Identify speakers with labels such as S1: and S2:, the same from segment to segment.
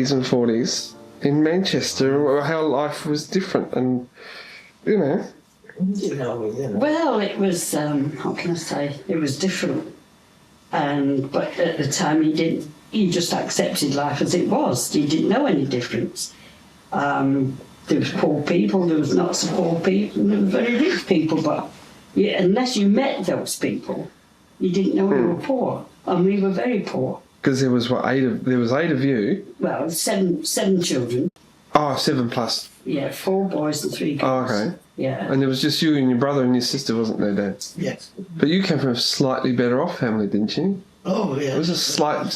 S1: 30s and 40s in Manchester, or how life was different, and
S2: Well, it was, how can I say, it was different. But at the time he just accepted life as it was. He didn't know any difference. There was poor people, there was not so poor people, there were very rich people, but unless you met those people, you didn't know you were poor. And we were very poor.
S1: Because there was eight of you?
S2: Well, seven children.
S1: Oh, 7 plus.
S2: Yeah, 4 boys and 3 girls.
S1: Oh, okay.
S2: Yeah.
S1: And there was just you and your brother and your sister, wasn't there, Dad?
S3: Yes.
S1: But you came from a slightly better off family, didn't you?
S3: Oh, yeah.
S1: It was a slight,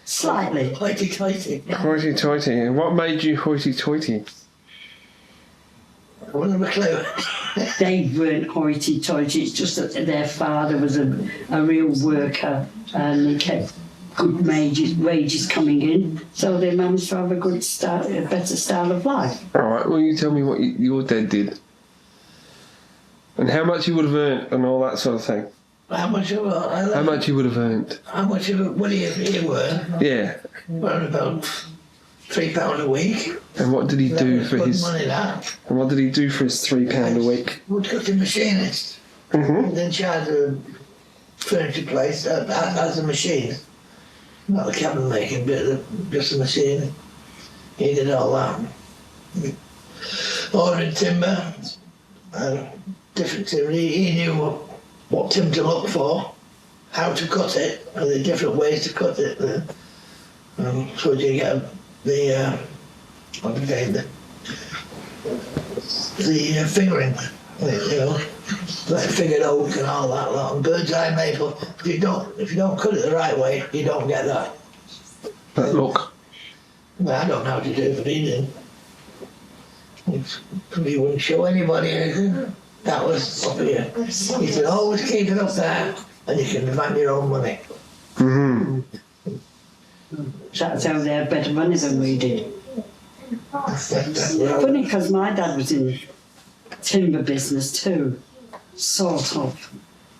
S2: Slightly.
S3: Hoity-toity.
S1: Hoity-toity. And what made you hoity-toity?
S3: I wouldn't have a clue.
S2: They weren't hoity-toity, it's just that their father was a real worker and he kept good wages coming in, so they managed to have a better style of life.
S1: All right, well, you tell me what your dad did. And how much you would have earned and all that sort of thing.
S3: How much you would have earned? How much would he earn?
S1: Yeah.
S3: Well, about £3 a week.
S1: And what did he do for his...
S3: money, that.
S1: And what did he do for his £3 a week?
S3: Woodcutting machinist.
S1: Mm-hmm.
S3: Then she had a furniture place as a machine. Not the cabinet making bit, just a machine. He did all that. Ordering timber, different timber. He knew what timber to look for, how to cut it, and the different ways to cut it. So you get the fingering, like figured oak and all that lot, and bird's eye maple. If you don't cut it the right way, you don't get that.
S1: That look.
S3: Well, I don't know how to do it, but he did. He wouldn't show anybody anything. That was up here. He said, always keep it up there, and you can demand your own money.
S1: Mm-hmm.
S2: That's how they had better money than we did. Funny, because my dad was in timber business too, sort of.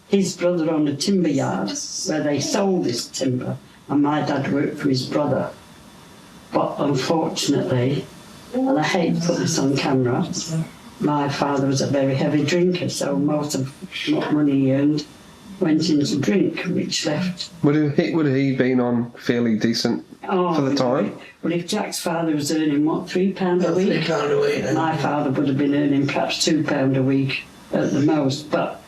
S2: His brother owned a timber yard where they sold this timber, and my dad worked for his brother. But unfortunately, and I hate to put this on camera, my father was a very heavy drinker, so most of what money he earned went into drink, which left...
S1: Would he been on fairly decent for the time?
S2: Well, if Jack's father was earning, what, £3 a week?
S3: £3 a week.
S2: My father would have been earning perhaps £2 a week at the most, but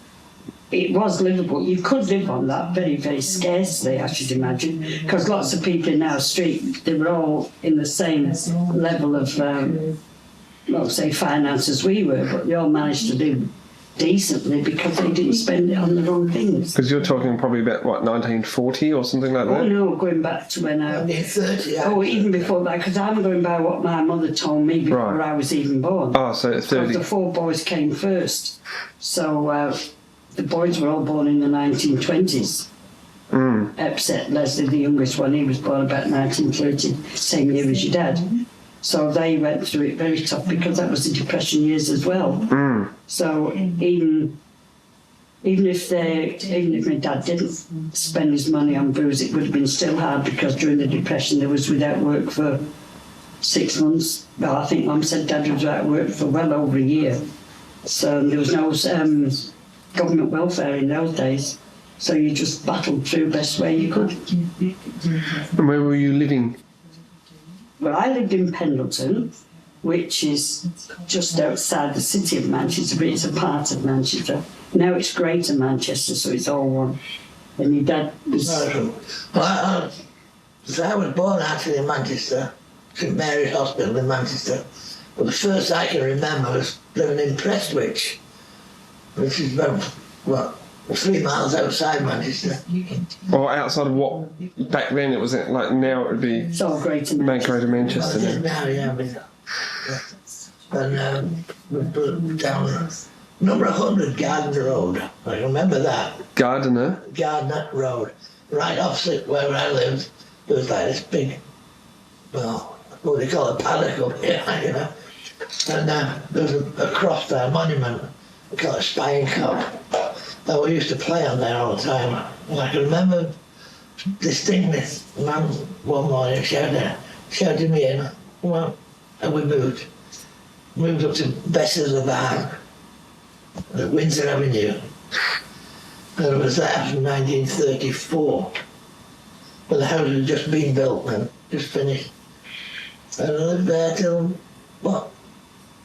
S2: it was livable. You could live on that very, very scarcely, I should imagine, because lots of people in our street, they were all in the same level of, say, finance as we were, but they all managed to live decently because they didn't spend it on the wrong things.
S1: Because you're talking probably about, what, 1940 or something like that?
S2: Oh, no, going back to when I...
S3: 1930,
S2: Oh, even before that, because I'm going by what my mother told me before I was even born.
S1: Oh, so 30.
S2: Because the 4 boys came first. So the boys were all born in the 1920s. Except Leslie, the youngest one, he was born about 1930, same year as your dad. So they went through it very tough because that was the Depression years as well. So even if my dad didn't spend his money on booze, it would have been still hard because during the Depression they was without work for 6 months. Well, I think Mum said Dad was without work for well over a year. So there was no government welfare in those days. So you just battled through best way you could.
S1: And where were you living?
S2: Well, I lived in Pendleton, which is just outside the city of Manchester, but it's a part of Manchester. Now it's Greater Manchester, so it's all one. And your dad was...
S3: Well, I was born actually in Manchester, St Mary's Hospital in Manchester. But the first I can remember was living in Prestwich, which is about, 3 miles outside Manchester.
S1: Or outside of what? Back then it was like now it would be...
S2: It's all Greater
S1: Manchester. Manchester
S3: now, yeah. And down number 100 Gardner Road. I remember that.
S1: Gardner
S3: Road. Right opposite where I lived, there was like this big, what do they call it, paddock up here, you know. And there was a cross there, a monument, we call it Spying Cock. And we used to play on there all the time. And I can remember distinctly, man one morning shouting, shouted me in. Well, and we moved. Moved up to Besser's the Barn at Windsor Avenue. And it was there from 1934. But the house had just been built and just finished. And I lived there till, what?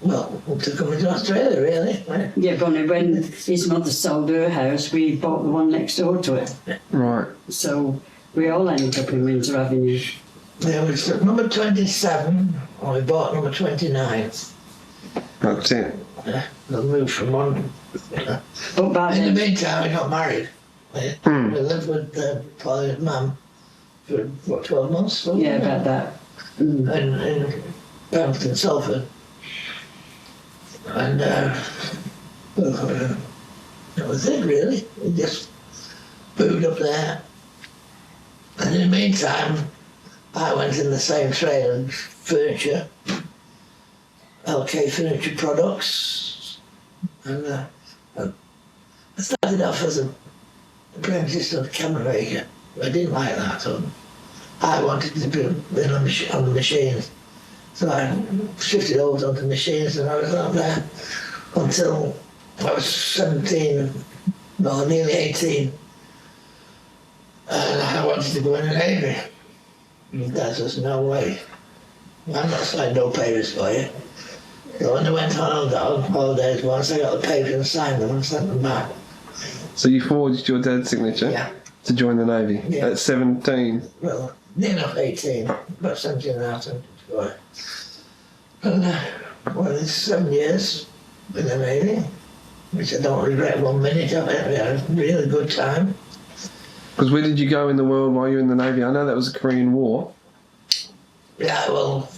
S3: Well, to come into Australia, really.
S2: Yeah, Bonnie, when his mother sold her house, we bought the one next door to it.
S1: Right.
S2: So we all ended up in Windsor Avenue.
S3: There was number 27, and we bought number 29.
S1: That's it.
S3: Yeah, we moved from one.
S2: But back
S3: In the
S2: then,
S3: meantime, we got married. We lived with Pauline's mum for, what, 12 months? wasn't
S2: yeah,
S3: it?
S2: about that. Mm.
S3: In Brampton, Salford. And well, that was it, really. We just moved up there. And in the meantime, I went in the same trade of furniture, LK Furniture Products, and I started off as an apprentice on a camera maker. I didn't like that, so I wanted to be in on the machines. So I shifted over onto machines, and I was up there until I was 17, no, nearly 18. And I wanted to go in the Navy. And Dad says, no way. I'm not signing no papers for you. So when I went on holidays once, I got the papers and signed them and sent them back.
S1: So you forged your dad's signature
S3: Yeah.
S1: to join the Navy
S3: Yeah.
S1: at 17.
S3: Well, near enough 18, about 17 and a half, 74. And well, it's 7 years in the Navy, which I don't regret 1 minute of it. We had a really good time.
S1: Because where did you go in the world while you were in the Navy? I know that was the Korean War.
S3: Yeah, well,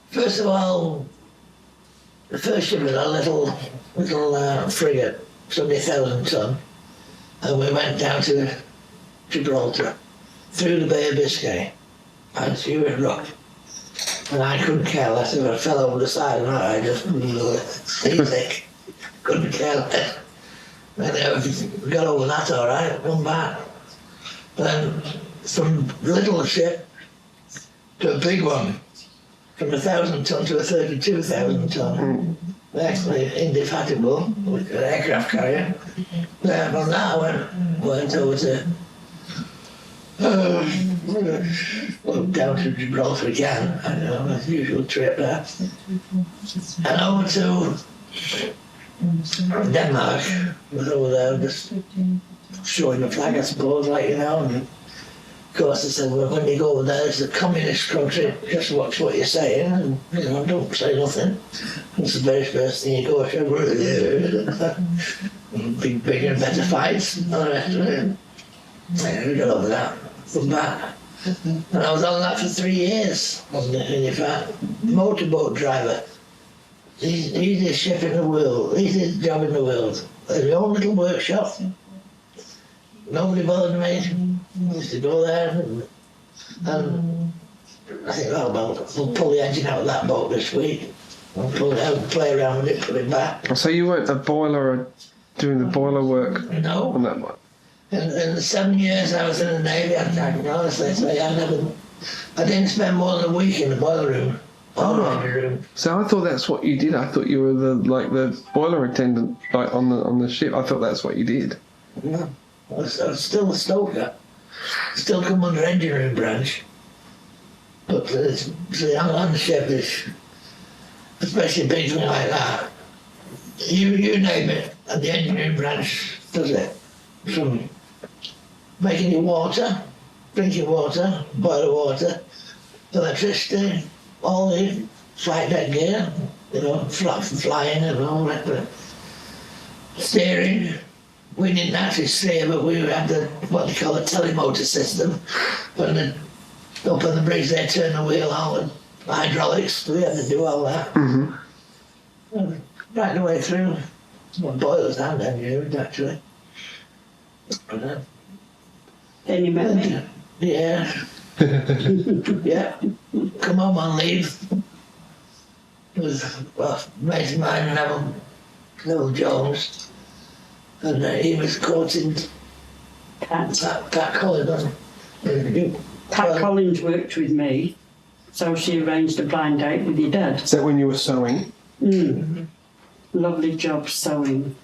S3: first of all, the first ship was a little frigate, 70,000 ton, and we went down to Gibraltar, through the Bay of Biscay, and she was rough. And I couldn't care less if I fell over the side of I just seasick. Couldn't care less. And we got over that all right, come back. Then from little ship to a big one, from 1,000 ton to a 32,000 ton. Actually indefatigable, with an aircraft carrier. Then from that I went over to well, down to Gibraltar again, I know, my usual trip there. And over to Denmark, was over there just showing the flag, I suppose, like, you know. And of course, they said, well, when you go over there, it's a communist country, just watch what you're saying, and, you know, don't say nothing. It's the very first thing you go, bigger and better fights, and all the rest of it. Yeah, we got over that, come back. And I was on that for 3 years, in fact, motorboat driver. Easiest ship in the world, easiest job in the world. Had my own little workshop. Nobody bothered me. I used to go there and I think, oh well, we'll pull the engine out of that boat this week. We'll pull it out and play around with it, put it back.
S1: So you weren't a boiler doing the boiler work
S3: No.
S1: on that one?
S3: In the 7 years I was in the Navy, I can honestly say I didn't spend more than a week in the boiler room. Room.
S1: So I thought that's what you did. I thought you were the boiler attendant, like on the ship. I thought that's what you did.
S3: No, I was still a stoker. Still come under engine room branch. But see, on the ship, especially a big thing like that, you name it, and the engine room branch does it. From making your water, drinking water, boiler water, electricity, all the flight deck gear, you know, flying and all that. Steering, we didn't actually steer, but we had what they call a telemotor system. When up on the bridge, they turn the wheel on with hydraulics. We had to do all that.
S1: Mm-hmm.
S3: Right the way through. Well, boilers and engines, actually.
S2: Then you met me.
S3: Yeah. Yeah. Come home on leave. It was a mate of mine, Neville Jones, and he was coaching Pat Cullinan.
S2: Pat Collins worked with me, so she arranged a blind date with your dad.
S1: Is that when you were sewing?
S2: Lovely job sewing.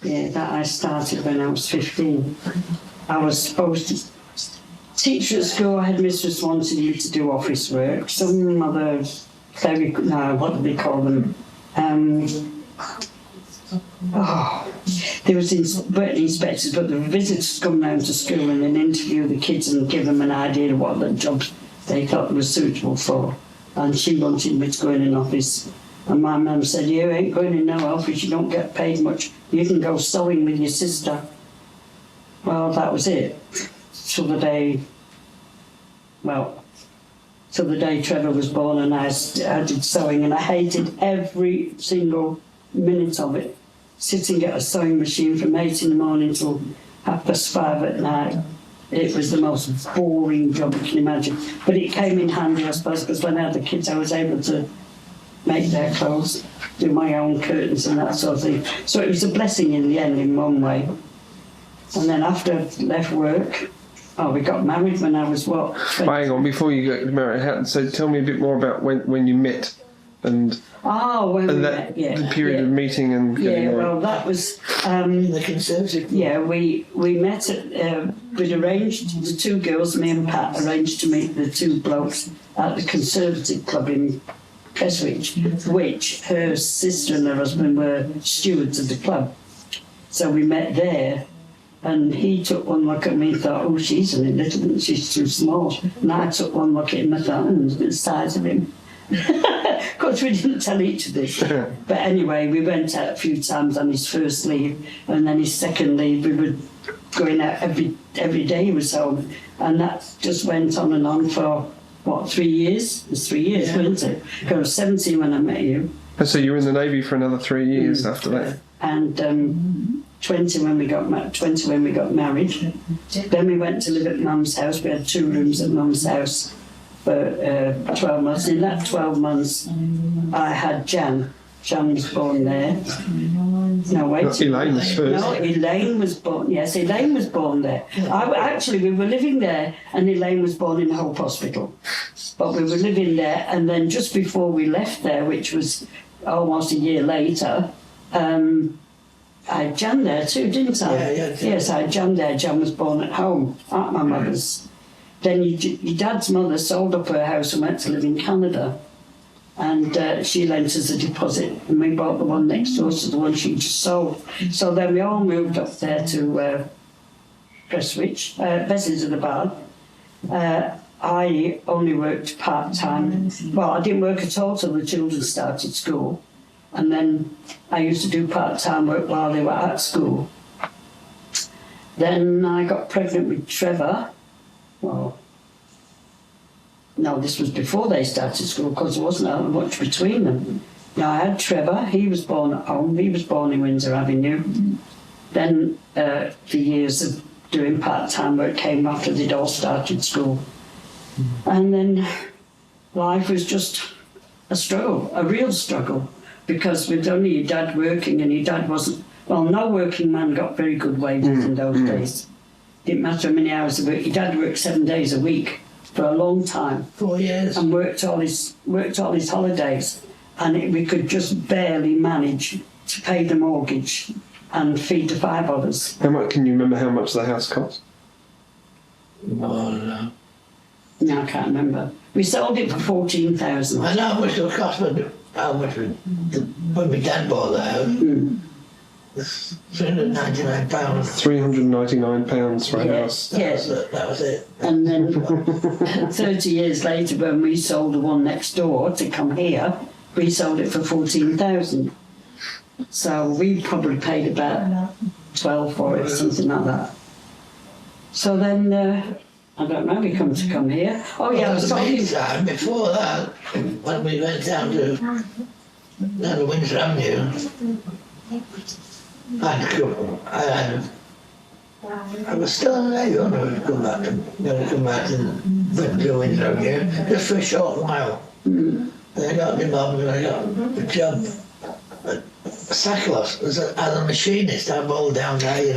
S2: Yeah, that I started when I was 15. I was supposed to teach at school. Headmistress wanted you to do office work. Some other clerical, no, what do they call them? There was weren't inspectors, but the visitors come round to school and then interview the kids and give them an idea of what the jobs they thought were suitable for. And she wanted me to go in an office. And my mum said, you ain't going in no office, you don't get paid much. You can go sewing with your sister. Well, that was it. Till the day Trevor was born, and I did sewing, and I hated every single minute of it. Sitting at a sewing machine from 8 in the morning till 5:30 at night. It was the most boring job you can imagine. But it came in handy, I suppose, because when I had the kids, I was able to make their clothes, do my own curtains and that sort of thing. So it was a blessing in the end, in one way. And then after I left work, we got married when I was, 20?
S1: Hang on, before you got married, so tell me a bit more about when you met and...
S2: when we met,
S1: the period of meeting and getting married.
S2: Well, that was...
S3: the Conservative.
S2: Yeah, we met at... we'd arranged, the two girls, me and Pat, arranged to meet the two blokes at the Conservative Club in Prestwich, which her sister and her husband were stewards of the club. So we met there, and he took one look at me and thought, she's a little, she's too small. And I took one look at him and thought, look at the size of him. Of course, we didn't tell each other. But anyway, we went out a few times on his first leave, and then his second leave, we were going out every day he was home. And that just went on for, 3 years? It was 3 years, wasn't it? I was 17 when I met you.
S1: So you were in the Navy for another 3 years after that?
S2: And 20 when we got married. Then we went to live at Mum's house. We had 2 rooms at Mum's house for 12 months. In that 12 months, I had Jan. Jan was born there. No, wait.
S1: Not Elaine was first.
S2: No, Elaine was born. Yes, Elaine was born there. Actually, we were living there, and Elaine was born in Hope Hospital. But we were living there, and then just before we left there, which was almost a year later, I had Jan there too, didn't I?
S3: Yeah.
S2: Yes, I had Jan there. Jan was born at home, at my mother's. Then your dad's mother sold up her house and went to live in Canada. And she lent us a deposit, and we bought the one next door to the one she just sold. So then we all moved up there to Prestwich, Bessie's of the Bar. I only worked part-time. Well, I didn't work at all till the children started school. And then I used to do part-time work while they were at school. Then I got pregnant with Trevor. Well, no, this was before they started school, because there wasn't much between them. Now, I had Trevor. He was born at home. He was born in Windsor Avenue. Then the years of doing part-time work came after they'd all started school. And then life was just a struggle, a real struggle, because with only your dad working, and your dad wasn't... Well, no working man got very good wages in those days. Didn't matter how many hours a week. Your dad worked 7 days a week for a long time.
S3: 4 years.
S2: And worked all his holidays. And we could just barely manage to pay the mortgage and feed the 5 others.
S1: How much, can you remember how much the house cost?
S3: No,
S2: I can't remember. We sold it for 14,000.
S3: I know how much it cost, but how much when my dad bought the house. It's £399.
S1: £399 for a house.
S2: Yes.
S3: That was it.
S2: And then 30 years later, when we sold the one next door to come here, we sold it for 14,000. So we probably paid about 12 for it, something like that. So then, I don't know, we come here. Oh yeah, I was talking...
S3: Meantime, before that, when we went down to Windsor Avenue, I was still in the Navy when I come back and went to Windsor Avenue, just for a short while. And I got involved and I got a job at Sacklos as a machinist. I'm all down there, a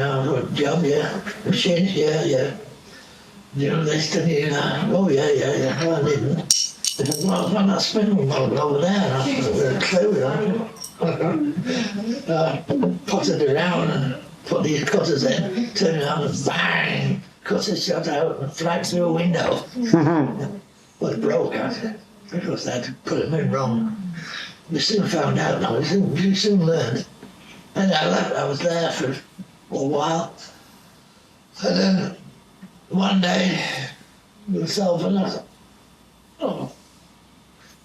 S3: job, machinist, you know this, didn't you? Oh, yeah. Well, I didn't. He said, well, it's on that spindle motor over there. And I said, clue, potted around and put these cutters in, turned around and bang, cutters shot out and right through a window. Well, it broke, because they had to put them in wrong. We soon found out now, we soon learned. And I left, I was there for a while. And then one day, myself and I thought, oh,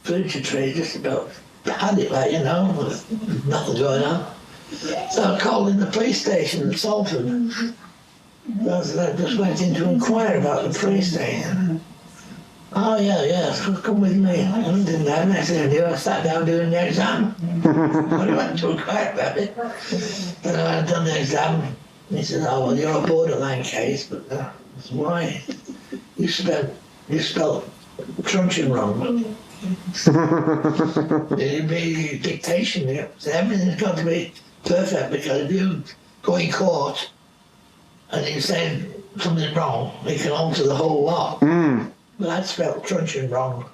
S3: furniture trade just about had it, like, you know, with nothing going on. So I called in the police station in Salford. I just went in to inquire about the police station. Oh, yeah, come with me. I didn't have anything to do. I sat down doing the exam. When I went to inquire about it. And I had done the exam. And he said, oh, well, you're a borderline case, but I said, why? You spelled truncheon wrong. It'd be dictation. So everything's got to be perfect, because if you go in court and you say something wrong, it can alter the whole lot. But I'd spelled truncheon wrong,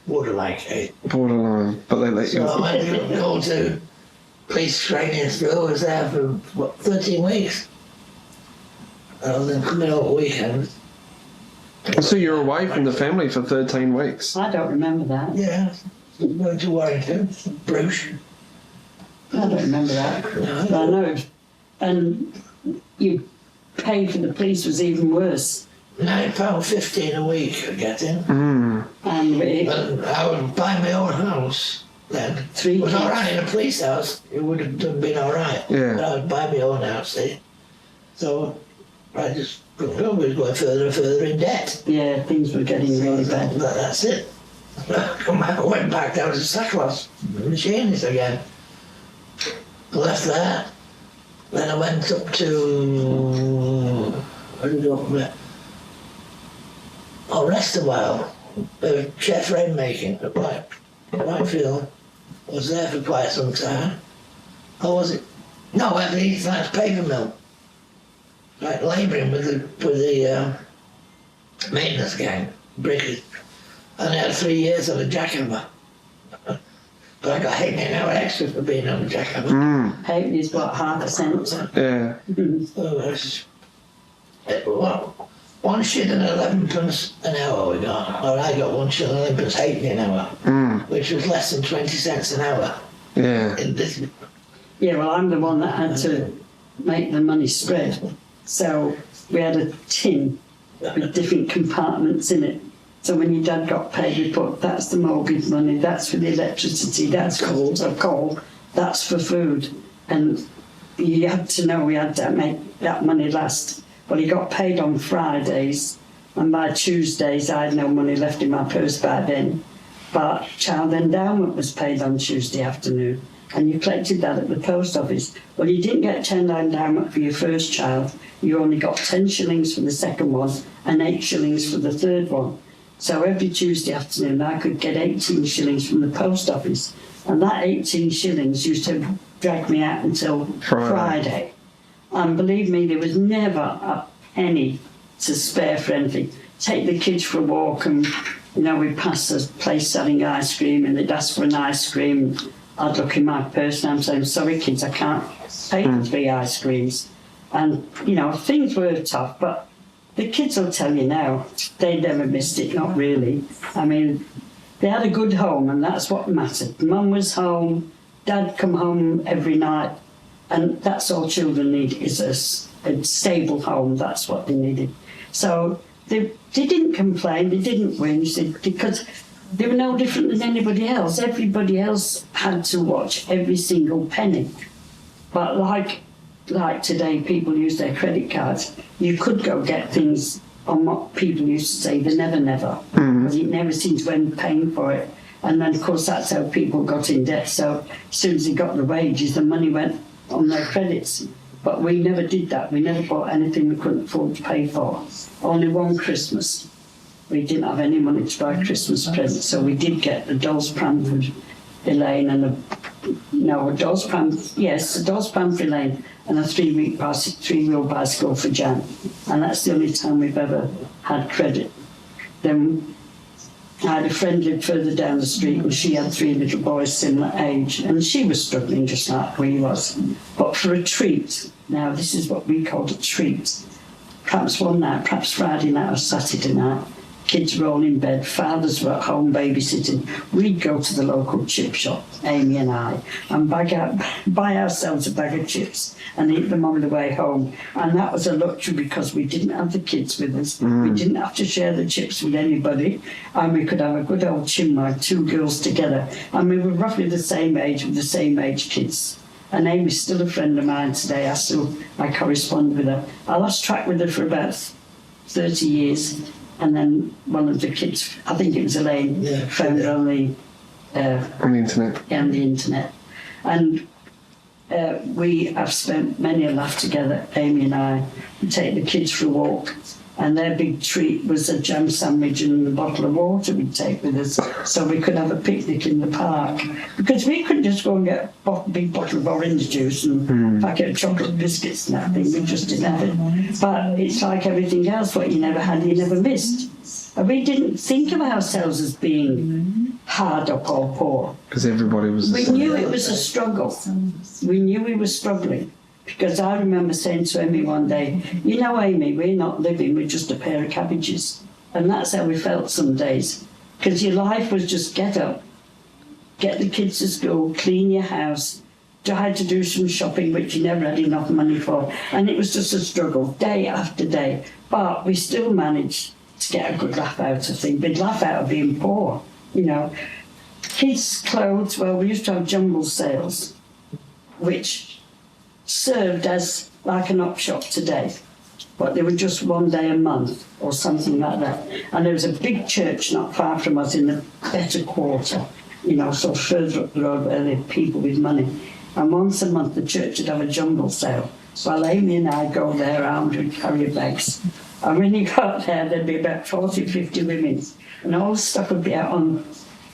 S3: borderline case.
S1: Borderline, but they let you.
S3: So I went to go to police training school. I was there for, 13 weeks. I was then coming over weekends.
S1: So you're away from the family for 13 weeks?
S2: I don't remember that.
S3: Yeah, went to Warrington, Bruce.
S2: I don't remember that.
S3: No,
S2: But I know it. And you pay for the police was even worse.
S3: £9.15 a week I'm getting.
S2: And
S3: And I would buy my own house then.
S2: 3
S3: It was
S2: kids.
S3: alright in a police house, it would have been alright.
S1: Yeah.
S3: But I would buy my own house, see. So I just we was going further and further in debt.
S2: Yeah, things were getting really bad.
S3: That's it. I went back down to Sackloss, machinist again. Left there. Then I went up to, where did I go from there? Oh, rest a while. Chef rain making at Whitefield. I was there for quite some time. Or was it? No, at the East paper mill. Like labouring with the maintenance gang, brickers. And I had 3 years on a jackhammer. But I got £8 an hour extra for being on a jackhammer.
S2: Halfpenny is what, £0.50?
S1: Yeah.
S3: So well, 1 shilling and 11 an hour we got. Or I got 1 shilling and 11 halfpenny an hour, which was less than 20 cents an hour.
S1: Yeah.
S3: In this.
S2: Yeah, well, I'm the one that had to make the money spread. So we had a tin with different compartments in it. So when your dad got paid, we put, that's the mortgage money, that's for the electricity, that's coal, that's for food. And you had to know we had to make that money last. Well, he got paid on Fridays, and by Tuesdays I had no money left in my purse by then. But child endowment was paid on Tuesday afternoon, and you collected that at the post office. Well, you didn't get child endowment for your first child, you only got 10 shillings for the second one and 8 shillings for the third one. So every Tuesday afternoon I could get 18 shillings from the post office, and that 18 shillings used to drag me out until Friday. And believe me, there was never a penny to spare for anything. Take the kids for a walk, and we'd pass a place selling ice cream, and they'd ask for an ice cream. I'd look in my purse and I'm saying, sorry kids, I can't pay for 3 ice creams. And, things were tough, but the kids will tell you now, they never missed it, not really. I mean, they had a good home, and that's what mattered. Mum was home, Dad come home every night, and that's all children need, is a stable home. That's what they needed. So they didn't complain, they didn't whinge, because they were no different than anybody else. Everybody else had to watch every single penny. But like today, people use their credit cards. You could go get things on what people used to say, the never. Because it never seems when paying for it. And then, of course, that's how people got in debt. So as soon as they got the wages, the money went on their credits. But we never did that. We never bought anything we couldn't afford to pay for. Only one Christmas. We didn't have any money to buy Christmas presents, so we did get the doll's pram for Elaine and a No, a Dawes Pantry Lane, and a 3-wheel bicycle for Jan. And that's the only time we've ever had credit. Then I had a friend lived further down the street, and she had 3 little boys similar age, and she was struggling just like we was. But for a treat, now this is what we called a treat. Perhaps one night, perhaps Friday night or Saturday night, kids were all in bed, fathers were at home babysitting. We'd go to the local chip shop, Amy and I, and buy ourselves a bag of chips and eat them on the way home. And that was a luxury because we didn't have the kids with us. We didn't have to share the chips with anybody, and we could have a good old chinwag, 2 girls together. And we were roughly the same age with the same age kids. And Amy's still a friend of mine today. I correspond with her. I lost track with her for about 30 years. And then one of the kids, I think it was Elaine, found her on the
S1: internet.
S2: Yeah, on the internet. And we have spent many a laugh together, Amy and I. We take the kids for a walk, and their big treat was a jam sandwich and a bottle of water we'd take with us, so we could have a picnic in the park. Because we couldn't just go and get a big bottle of orange juice and a packet of chocolate biscuits and that thing. We just didn't have it. But it's like everything else, what you never had, you never missed. And we didn't think of ourselves as being hard up or poor.
S1: Because everybody was the same.
S2: We knew it was a struggle. We knew we were struggling. Because I remember saying to Amy one day, you know, Amy, we're not living with just a pair of cabbages. And that's how we felt some days. Because your life was just get up, get the kids to school, clean your house, try to do some shopping, which you never had enough money for. And it was just a struggle, day after day. But we still managed to get a good laugh out of things. We'd laugh out of being poor, you know. Kids' clothes, well, we used to have jumble sales, which served as like an op shop today, but they were just one day a month or something like that. And there was a big church not far from us in the better quarter, you know, so further up the road where there were people with money. And once a month the church would have a jumble sale. Well, Amy and I go there armed with carrier bags. And when you got there, there'd be about 40, 50 women, and all the stuff would be out on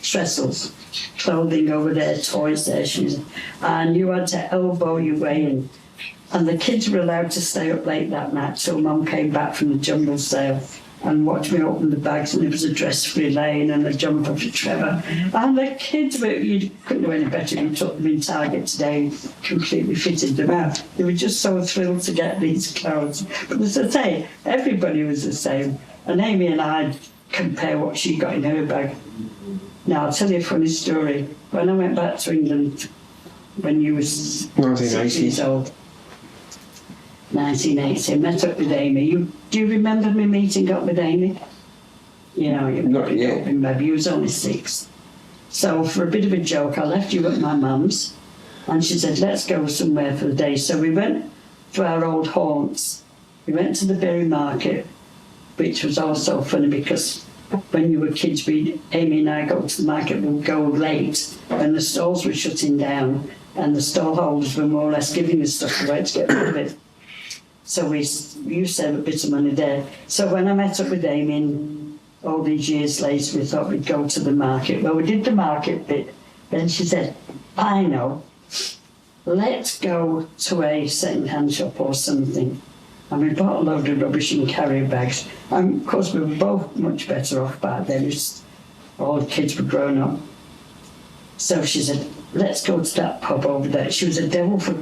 S2: trestles. Clothing over there, toys there, shoes, and you had to elbow your way in. And the kids were allowed to stay up late that night till Mum came back from the jumble sale and watched me open the bags, and there was a dress for Elaine and a jumper for Trevor. And the kids were, you couldn't do any better if you took them in Target today, completely fitted them out. They were just so thrilled to get these clothes. But as I say, everybody was the same. And Amy and I compare what she got in her bag. Now, I'll tell you a funny story. When I went back to England, when you was 6 years old, 1980, I met up with Amy. Do you remember me meeting up with Amy? You know, you
S1: Not yet.
S2: don't remember. You was only 6. So for a bit of a joke, I left you at my mum's, and she said, let's go somewhere for the day. So we went to our old haunts. We went to the Berry Market, which was also funny because when you were kids, Amy and I go to the market, we'd go late when the stalls were shutting down and the stall holders were more or less giving us stuff away to get rid of it. So we used to have a bit of money there. So when I met up with Amy all these years later, we thought we'd go to the market. Well, we did the market bit. Then she said, I know, let's go to a second-hand shop or something. And we bought a load of rubbish in carrier bags. And of course, we were both much better off back then. All the kids were grown up. So she said, let's go to that pub over there. She was a devil for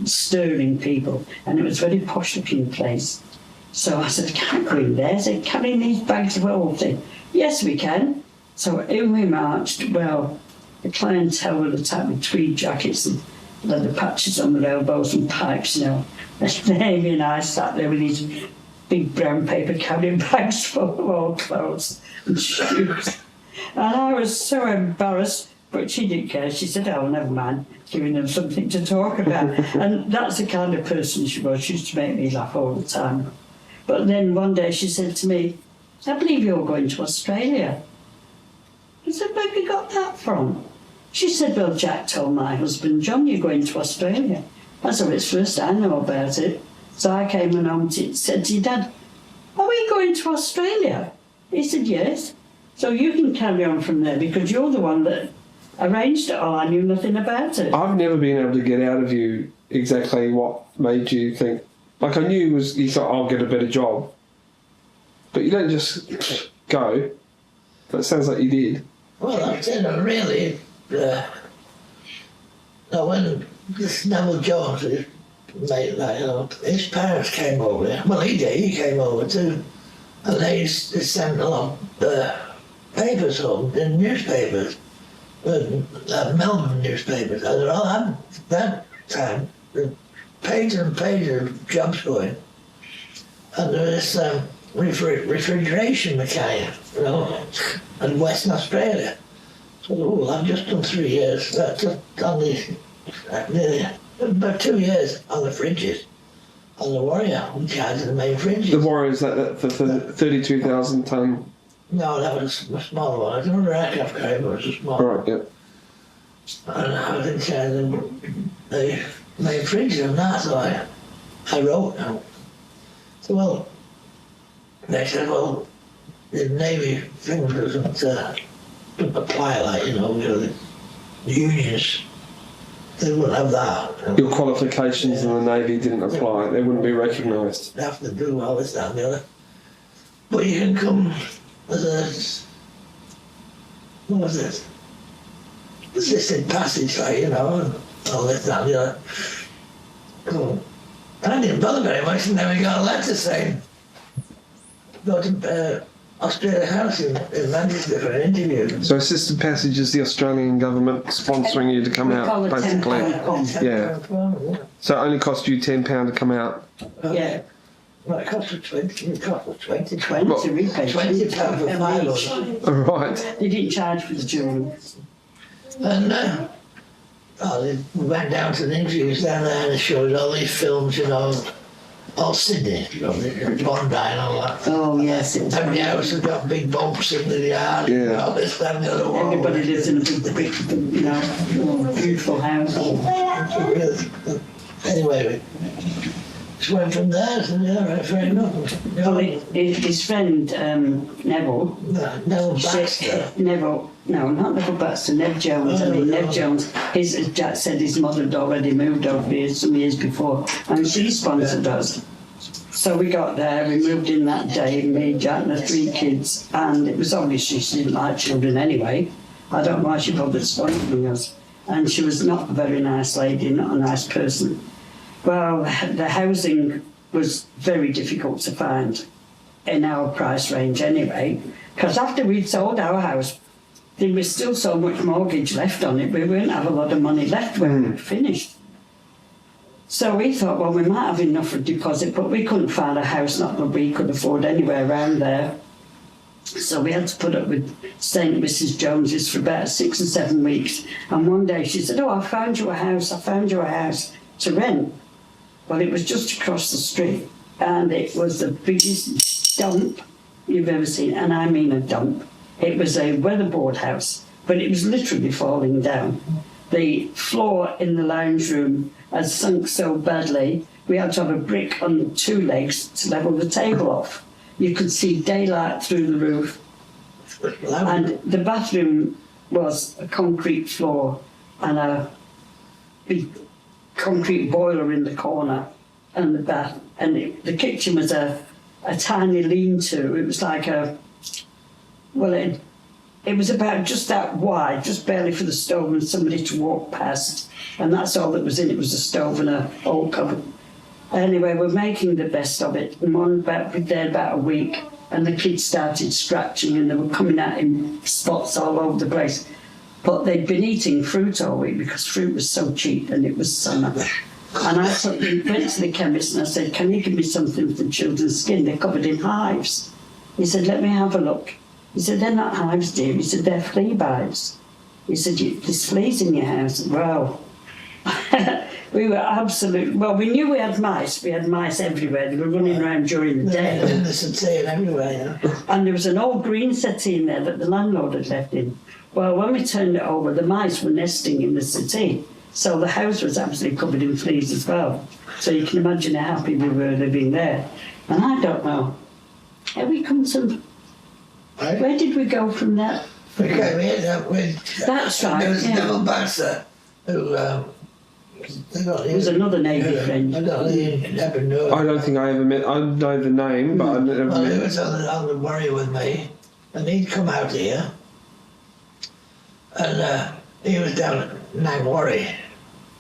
S2: stirring people, and it was a very posh looking place. So I said, I can't go in there. I said, carrying these bags of old thing. Yes, we can. So in we marched. Well, the clientele were the type of tweed jackets and leather patches on their elbows and pipes, you know. And Amy and I sat there with these big brown paper carrying bags full of old clothes and shoes. And I was so embarrassed, but she didn't care. She said, oh, never mind, giving them something to talk about. And that's the kind of person she was. She used to make me laugh all the time. But then one day she said to me, I believe you're going to Australia. I said, where have you got that from? She said, well, Jack told my husband, John, you're going to Australia. I said, well, it's first I know about it. So I came and home said to your dad, are we going to Australia? He said, yes. So you can carry on from there because you're the one that arranged it all. I knew nothing about it.
S1: I've never been able to get out of you exactly what made you think. Like, I knew you thought, I'll get a better job. But you don't just go. But it sounds like you did.
S3: Well, I said, really, when this Neville Jones, his mate, his parents came over there. Well, he did. He came over too. And they sent a lot of papers home, the newspapers, Melbourne newspapers. And all that time, pages and pages of jobs going. And there was this refrigeration mechanic, in Western Australia. So, I've just done 3 years. Just nearly about 2 years on the fridges. On the Warrior, in charge of the main fridges.
S1: The Warrior is that for 32,000 tonne.
S3: No, that was a small one. I don't know aircraft carrier, but it was a small one.
S1: Right, yeah.
S3: And I was in charge of the main fridges and that, so I wrote now. So, well, they said, well, the Navy thing doesn't apply, the unions. They wouldn't have that.
S1: Your qualifications in the Navy didn't apply. They wouldn't be recognised.
S3: They have to do all this, that and the other. But you can come as what was it? Assisted passage, and all this, that and the other. Cool. I didn't bother very much, and then we got a letter saying, go to Australia House in Manchester for an interview.
S1: So assisted passage is the Australian government sponsoring you to come out, basically. Yeah. So it only cost you £10 to come out.
S2: Yeah.
S3: Well, it cost us 20. It cost us 20.
S2: 20 repaid.
S3: £20 for 5 of them.
S1: Right.
S2: They didn't charge for the children.
S3: And we went down to the interviews down there and they showed all these films, all Sydney, Bondi and all that.
S2: Oh, yes.
S3: Every house has got big bumps in the yard,
S1: Yeah.
S3: all this, that and the other.
S2: Everybody lives in a big, beautiful house.
S3: Anyway, we just went from there, so right, fair enough.
S2: Well, his friend, Neville...
S3: Neville Baxter.
S2: No, not Neville Baxter, Nev Jones. Nev Jones, as Jack said, his mother had already moved over here some years before, and she sponsored us. So we got there, we moved in that day, me, Jack and the 3 kids, and it was obviously she didn't like children anyway. I don't know why she bothered sponsoring us. And she was not a very nice lady, not a nice person. Well, the housing was very difficult to find in our price range anyway, because after we'd sold our house, there was still so much mortgage left on it, we wouldn't have a lot of money left when we were finished. So we thought, well, we might have enough for a deposit, but we couldn't find a house not that we could afford anywhere around there. So we had to put up with staying at Mrs. Jones's for about 6 or 7 weeks. And one day she said, I found you a house to rent. Well, it was just across the street, and it was the biggest dump you've ever seen, and I mean a dump. It was a weatherboard house, but it was literally falling down. The floor in the lounge room had sunk so badly, we had to have a brick on 2 legs to level the table off. You could see daylight through the roof. And the bathroom was a concrete floor and a big concrete boiler in the corner and the bath. And the kitchen was a tiny lean-to. It was like it was about just that wide, just barely for the stove and somebody to walk past. And that's all that was in it, was a stove and a old cupboard. Anyway, we're making the best of it. And we were there about a week, and the kids started scratching and they were coming out in spots all over the place. But they'd been eating fruit all week because fruit was so cheap and it was summer. And I went to the chemist and I said, can you give me something for children's skin? They're covered in hives. He said, let me have a look. He said, they're not hives, dear. He said, they're flea bites. He said, there's fleas in your house. Well, we were absolutely... Well, we knew we had mice. We had mice everywhere. They were running around during the day.
S3: In the settee and everywhere,
S2: And there was an old green settee in there that the landlord had left in. Well, when we turned it over, the mice were nesting in the settee. So the house was absolutely covered in fleas as well. So you can imagine how happy we were living there. And I don't know. Have we come to...
S3: Right.
S2: Where did we go from that
S3: We came here with...
S2: That's right,
S3: There was
S2: yeah.
S3: Neville Baxter, who...
S2: There was another Navy friend.
S3: I never knew
S1: I don't think I ever met. I know the name, but I never
S3: Well, he
S1: met.
S3: was on the Wyrill with me, and he'd come out here, and he was down at Nagwarry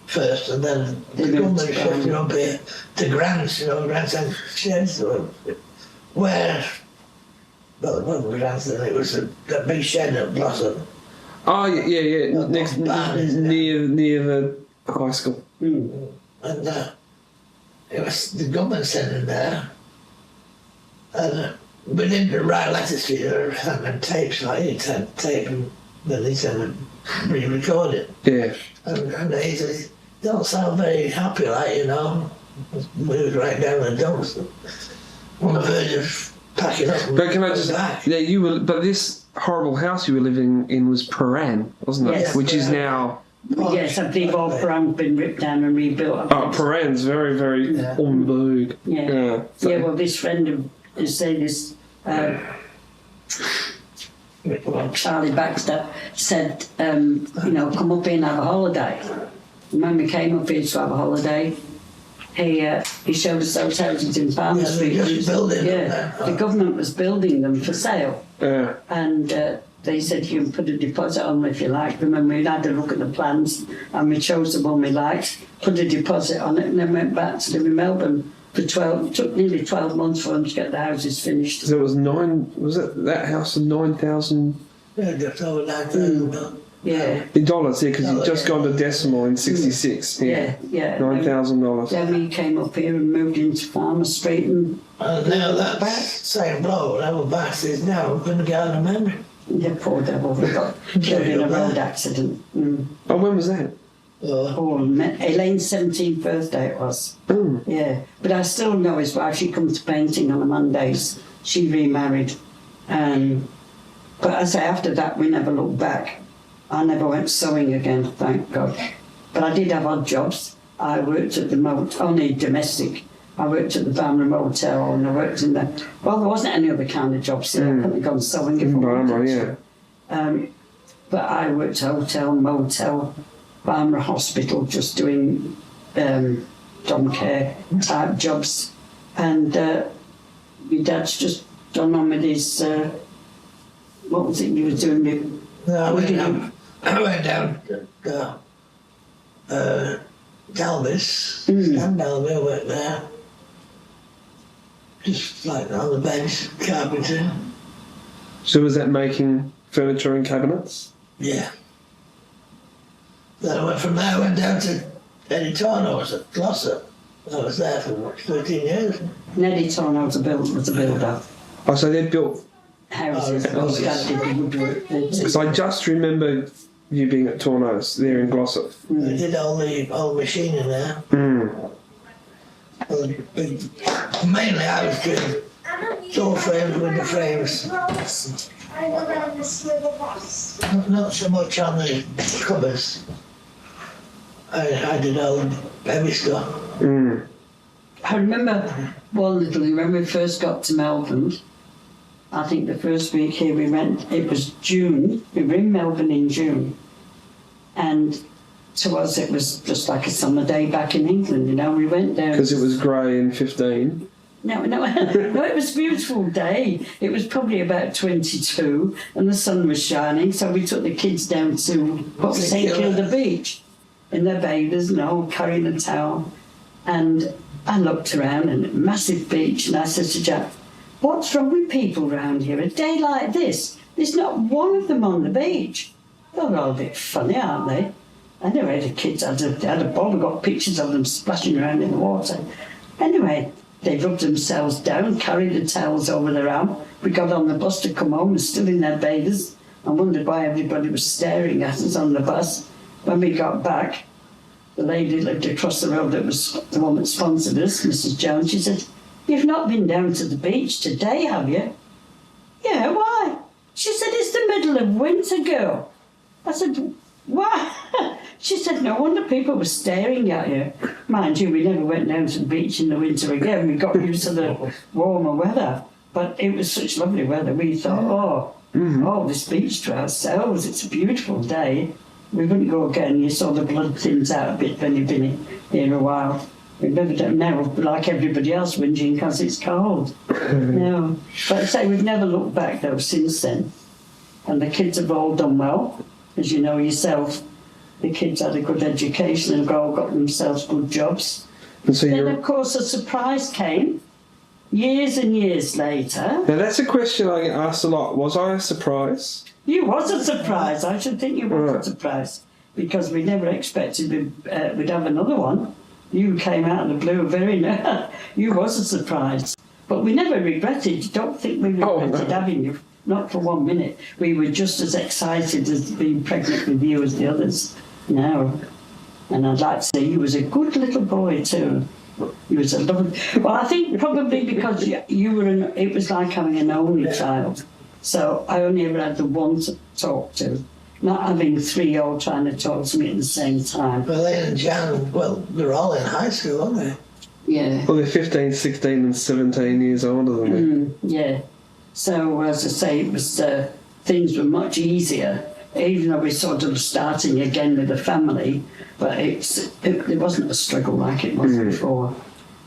S3: first, and then the government shifted up here to Grants, Grants and Sheds, where, well, it wasn't Grants then, it was that big shed at Blossom.
S1: Oh yeah.
S3: Not
S1: Next
S3: bad, is it?
S1: near the high school.
S2: Mm.
S3: And it was the government sent in there, and we didn't write letters to you or having tapes, like he had tape, and then he said re-record it.
S1: Yeah.
S3: And he said, don't sound very happy, like, We was right down in the dumps, on the verge of packing up and
S1: But can I
S3: going
S1: just?
S3: back.
S1: Yeah, you were. But this horrible house you were living in was Paran, wasn't it?
S2: Yes.
S1: Which is now.
S2: Yes, I believe all Paran's been ripped down and rebuilt.
S1: Oh, Paran's very, very
S3: Yeah.
S1: en vogue.
S2: Yeah.
S1: So-
S2: Yeah, well, this friend of said this, Charlie Baxter said, come up here and have a holiday. And when we came up here to have a holiday, he showed us those houses in Palmer
S3: Yeah,
S2: Street.
S3: they're just building them
S2: Yeah,
S3: now.
S2: the government was building them for sale.
S1: Yeah.
S2: And they said you can put a deposit on them if you like them, and we had a look at the plans and we chose the one we liked, put a deposit on it, and then went back to live in Melbourne for 12. It took nearly 12 months for them to get the houses finished.
S1: So it was Was it that house of 9,000
S3: Yeah, just over 9,000.
S2: Yeah,
S1: in dollars? Yeah, because you'd just
S3: yeah.
S1: gone to decimal in '66.
S2: yeah.
S1: $9,000.
S2: Then we came up here and moved into Farmer Street, and
S3: And now that same bloke, Neville Baxter, is now going to get out of memory.
S2: the poor devil, we got killed in a road accident. Mm.
S1: Oh, when was that?
S2: Oh, Elaine's 17th birthday it was.
S1: Oh.
S2: Yeah, but I still know his wife. She comes to painting on the Mondays. She remarried. But I say after that, we never looked back. I never went sewing again, thank God. But I did have odd jobs. I worked at the motel, only domestic. I worked at the Bamra Motel, and I worked in the... Well, there wasn't any other kind of jobs there. I couldn't have gone sewing if I wanted
S1: Bamra,
S2: to. But I worked hotel, motel, Bamra Hospital, just doing dom care type jobs. And my dad's just gone on with his... what was it you were doing?
S3: No, I went down to Dalvis, Stan Dalby, I worked there. Just like on the bench, carpentering.
S1: So was that making furniture and cabinets?
S3: Yeah. Then I went from there, I went down to Eddie Torno's at Glossop. I was there for 13 years.
S2: Neddy Torno was a builder.
S1: Oh, so they built.
S2: Houses.
S3: Oh,
S2: His dad did the woodwork.
S1: Because I just remember you being at Torno's there in Glossop.
S3: I did all the machining there.
S1: Mm.
S3: Mainly I was doing door frames, window frames. Not so much on the covers. I did all the heavy stuff.
S1: Mm.
S2: I remember one little, when we first got to Melbourne, I think the first week here we went, it was June, we were in Melbourne in June, and to us it was just like a summer day back in England, we went down.
S1: Because it was grey in 15.
S2: No, it was a beautiful day. It was probably about 22 and the sun was shining, so we took the kids down to St Kilda Beach in their bathers, carrying a towel, and I looked around and massive beach, and I said to Jack, what's wrong with people around here? A day like this, there's not one of them on the beach. They're all a bit funny, aren't they? Anyway, the kids had a ball. We got pictures of them splashing around in the water. Anyway, they rubbed themselves down, carried the towels over their arm. We got on the bus to come home and still in their bathers. I wondered why everybody was staring at us on the bus. When we got back, the lady lived across the road that was the one that sponsored us, Mrs. Jones. She said, you've not been down to the beach today, have you? Yeah, why? She said, it's the middle of winter, girl. I said, why? She said, no wonder people were staring at you. Mind you, we never went down to the beach in the winter again. We got used to the warmer weather. But it was such lovely weather. We thought, Oh, this beach to ourselves, it's a beautiful day. We wouldn't go again. You saw the blood thins out a bit when you've been here a while. We never done now, like everybody else, whinging because it's cold. No. But I say we've never looked back though since then. And the kids have all done well. As you know yourself, the kids had a good education and all got themselves good jobs.
S1: And so
S2: Then, of course, a surprise came years and years later.
S1: Now, that's a question I get asked a lot. Was I a surprise?
S2: You was a surprise. I should think you was a surprise because we never expected we'd have another one. You came out of the blue you was a surprise. But we never regretted. Don't think we regretted having you. Not for 1 minute. We were just as excited as being pregnant with you as the others. No. And I'd like to say you was a good little boy too. You was a lovely... Well, I think probably because you were it was like having an only child. So I only ever had the one to talk to. Not having three all trying to talk to me at the same time.
S3: Well, Elaine and Jan, well, they're all in high school, aren't they?
S2: Yeah.
S1: Well, they're 15, 16 and 17 years older than me.
S2: Yeah. So, as I say, it was things were much easier, even though we're sort of starting again with a family, but it wasn't a struggle like it was before.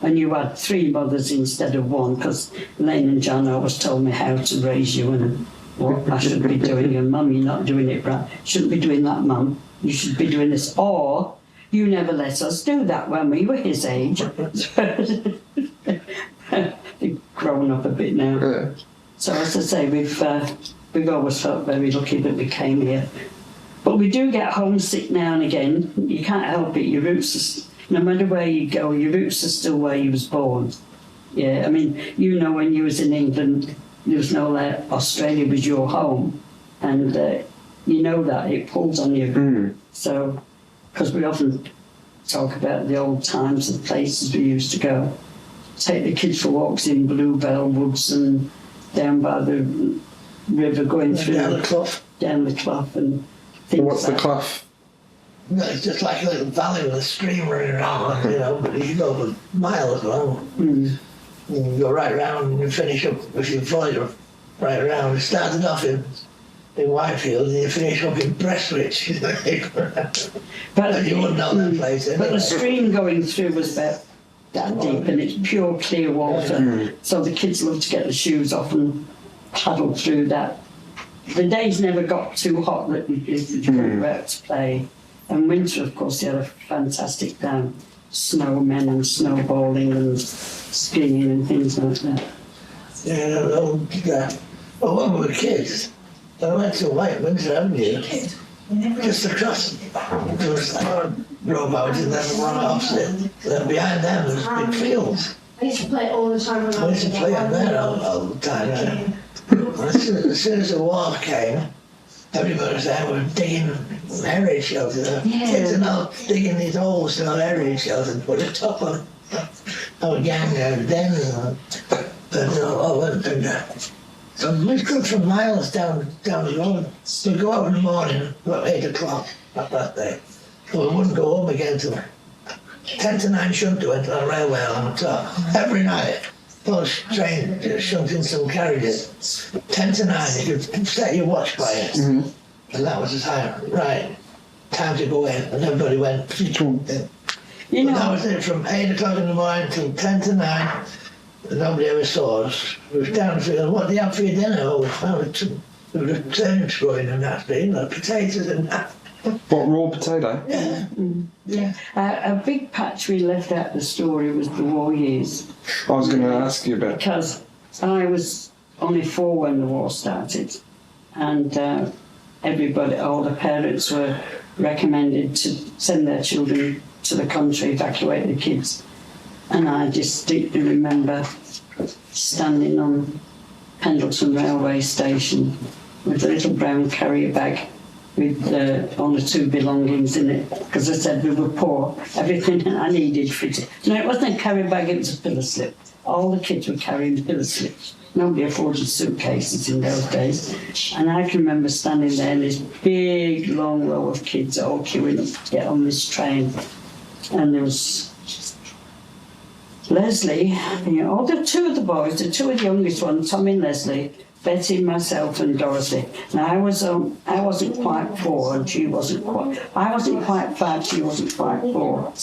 S2: And you had three mothers instead of one, because Elaine and John always told me how to raise you and what I should be doing, and Mum, you're not doing it right. Shouldn't be doing that, Mum. You should be doing this. Or, you never let us do that when we were his age. They've grown up a bit now.
S1: Yeah.
S2: So as I say, we've always felt very lucky that we came here. But we do get homesick now and again. You can't help it. Your roots, no matter where you go, your roots are still where you was born. Yeah, I mean, you know, when you was in England, there was no Australia was your home, and you know that it pulls on you. So, because we often talk about the old times and places we used to go. Take the kids for walks in Bluebell Woods and down by the river going through
S3: Down the clough.
S2: Down the clough and things.
S1: What's the
S2: like
S1: clough?
S3: No, it's just like a little valley with a stream running around, you know, but you go for miles long. You go right round and you finish up, if you follow it right around. It started off in Whitefield and you finish up in Prestwich. But you wouldn't know that place anyway.
S2: But the stream going through was about that deep and it's pure clear water. So the kids love to get the shoes off and paddle through that. The days never got too hot that you couldn't go out to play. And winter, of course, they had a fantastic time. Snowmen and snowballing and skiing and things like that.
S3: Yeah, well, when we were kids, I went to White Windsor Avenue, just across, there was rowboats and then one opposite. Then behind them there was big fields.
S4: I used to play all the time when I
S3: I
S4: was
S3: used to play on there all the time. As soon as the war came, everybody was there, we were digging area shelters. Kids and all digging these holes to our area shelters and put a top on our gang then. So we go from miles down the road. We'd go out in the morning, about 8 o'clock that day. But we wouldn't go home again till 10 to 9 shunt went on the railway on top. Every night, those trains shunt in some carriages. 10 to 9, you could set your watch by it. And that was the time. Right, time to go in. And everybody went.
S2: You know,
S3: that was it from 8 o'clock in the morning till 10 to 9. Nobody ever saw us. We was down the field. What do you have for your dinner? Oh, we found there was turnips growing in that thing, like potatoes and that.
S1: What, raw potato?
S3: Yeah.
S2: a big patch we left out of the story was the war years.
S1: I was going to ask you about.
S2: Because I was only 4 when the war started, and everybody, all the parents were recommended to send their children to the country, evacuate the kids. And I distinctly remember standing on Pendleton railway station with a little brown carrier bag with only 2 belongings in it, because I said we were poor. Everything I needed fitted. No, it wasn't a carrier bag, it was a pillow slip. All the kids were carrying pillow slips. Nobody afforded suitcases in those days. And I can remember standing there in this big, long row of kids all queuing up to get on this train. And there was Leslie, you know, the 2 of the boys, the 2 of the youngest ones, Tom and Leslie, Betty, myself, and Dorothy. Now I wasn't quite 4, and she wasn't quite. I wasn't quite 5. She wasn't quite 4.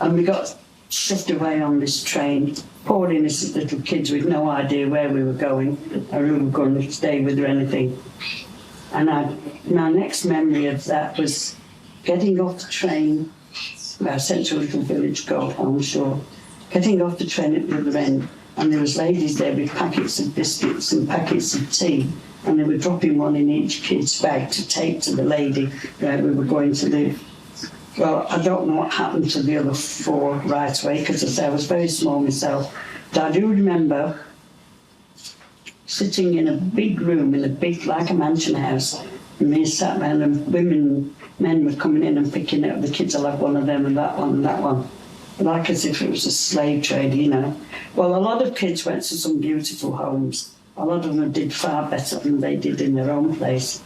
S2: And we got shoved away on this train, poor innocent little kids with no idea where we were going or who we were going to stay with or anything. And my next memory of that was getting off the train. I sent to a little village called Holmshore. Getting off the train at the other end, and there was ladies there with packets of biscuits and packets of tea, and they were dropping one in each kid's bag to take to the lady where we were going to live. Well, I don't know what happened to the other 4 right away, because I was very small myself. But I do remember sitting in a big room, in a big, like a mansion house, and me sat there, and men were coming in and picking up the kids. I'll have one of them and that one and that one. Like as if it was a slave trade, you know. Well, a lot of kids went to some beautiful homes. A lot of them did far better than they did in their own place.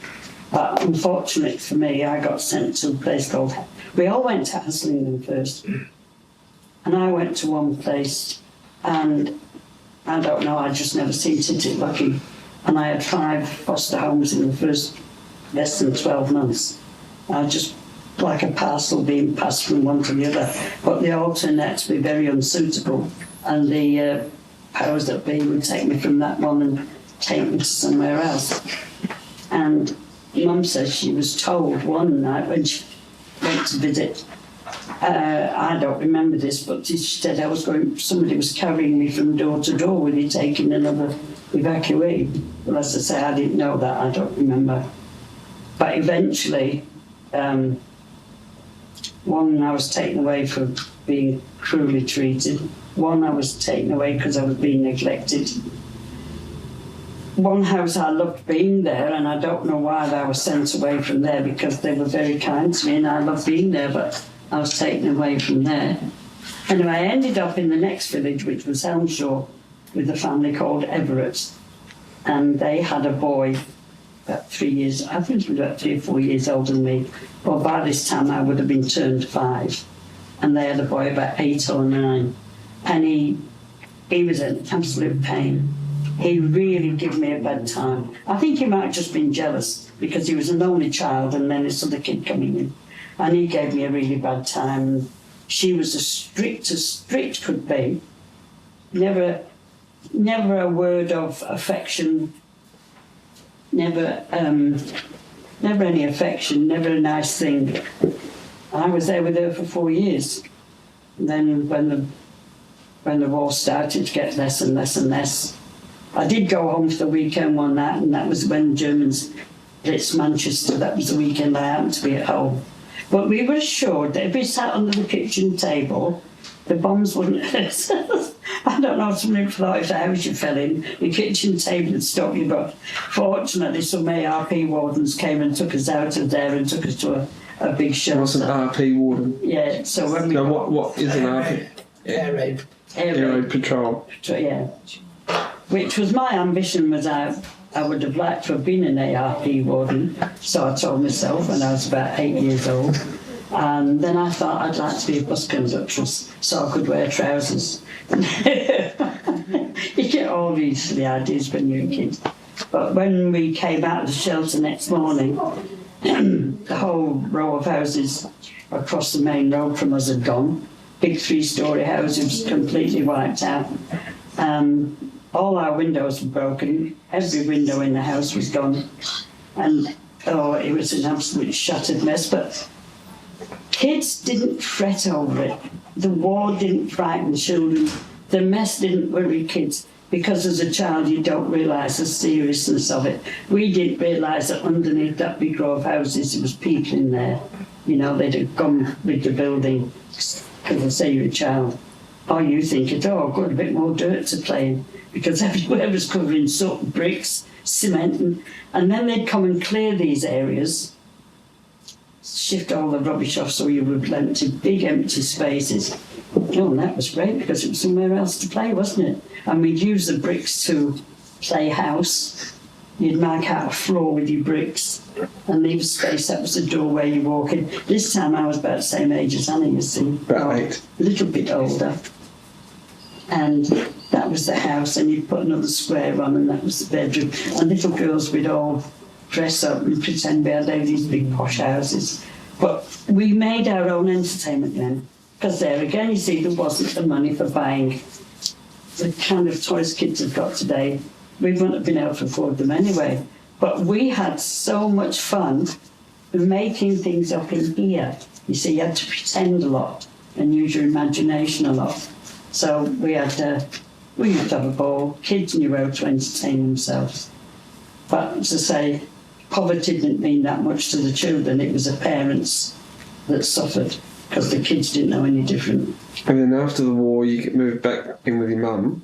S2: But unfortunately for me, I got sent to a place called... We all went to Haslingden first. And I went to one place, and I don't know, I just never seemed to get lucky. And I had 5 foster homes in the first less than 12 months. I just, like a parcel being passed from one to the other. But they all turned out to be very unsuitable. And the powers that be would take me from that one and take me to somewhere else. And Mum says she was told one night when she went to visit, I don't remember this, but she said somebody was carrying me from door to door with me taking another evacuee. Well, as I say, I didn't know that, I don't remember. But eventually, one I was taken away for being cruelly treated. One I was taken away because I was being neglected. One house I loved being there, and I don't know why I was sent away from there, because they were very kind to me and I loved being there, but I was taken away from there. Anyway, I ended up in the next village, which was Helmshore, with a family called Everett. And they had a boy about 3 years, I think he was about 3 or 4 years older than me. Well, by this time I would have been turned 5. And they had a boy about 8 or 9. And he was an absolute pain. He really gave me a bad time. I think he might have just been jealous because he was an only child and then this other kid coming in. And he gave me a really bad time. She was as strict could be. Never a word of affection. Never any affection, never a nice thing. I was there with her for 4 years. And then when the war started to get less and less and less, I did go home for the weekend one night, and that was when the Germans blitzed Manchester. That was the weekend I happened to be at home. But we were assured that if we sat under the kitchen table, the bombs wouldn't hurt us. I don't know, somebody thought if the house you fell in, the kitchen table would stop you, but fortunately some ARP wardens came and took us out of there and took us to a big shelter.
S1: What's an RP warden?
S2: Yeah, so when we...
S1: Now, what is an RP?
S3: Air raid.
S1: Air raid patrol.
S2: Yeah. Which was my ambition, was I would have liked to have been an ARP warden, so I told myself when I was about 8 years old. And then I thought I'd like to be a bus conductress so I could wear trousers. You get all these silly ideas when you're a kid. But when we came out of the shelter next morning, the whole row of houses across the main road from us had gone. Big 3-storey houses completely wiped out. All our windows were broken. Every window in the house was gone. And, it was an absolutely shattered mess. But kids didn't fret over it. The war didn't frighten children. The mess didn't worry kids. Because as a child, you don't realise the seriousness of it. We didn't realise that underneath that big row of houses, there was people in there. You know, they'd have gone with the building. Because I say you're a child. Or you think, good, a bit more dirt to play in. Because everywhere was covered in soot, bricks, cement. And then they'd come and clear these areas, shift all the rubbish off so you were empty, big empty spaces. And that was great because it was somewhere else to play, wasn't it? And we'd use the bricks to play house. You'd mark out a floor with your bricks and leave a space. That was the door where you walk in. This time I was about the same age as Annie, you see.
S1: About 8.
S2: A little bit older. and that was the house, and you'd put another square on, and that was the bedroom. And little girls would all dress up and pretend we had these big posh houses. But we made our own entertainment then, because there again, you see, there wasn't the money for buying the kind of toys kids have got today. We wouldn't have been able to afford them anyway. But we had so much fun making things up in here. You see, you had to pretend a lot and use your imagination a lot. So we used to have a ball. Kids knew how to entertain themselves. But as I say, poverty didn't mean that much to the children. It was the parents that suffered because the kids didn't know any different.
S1: And then after the war, you get moved back in with your mum.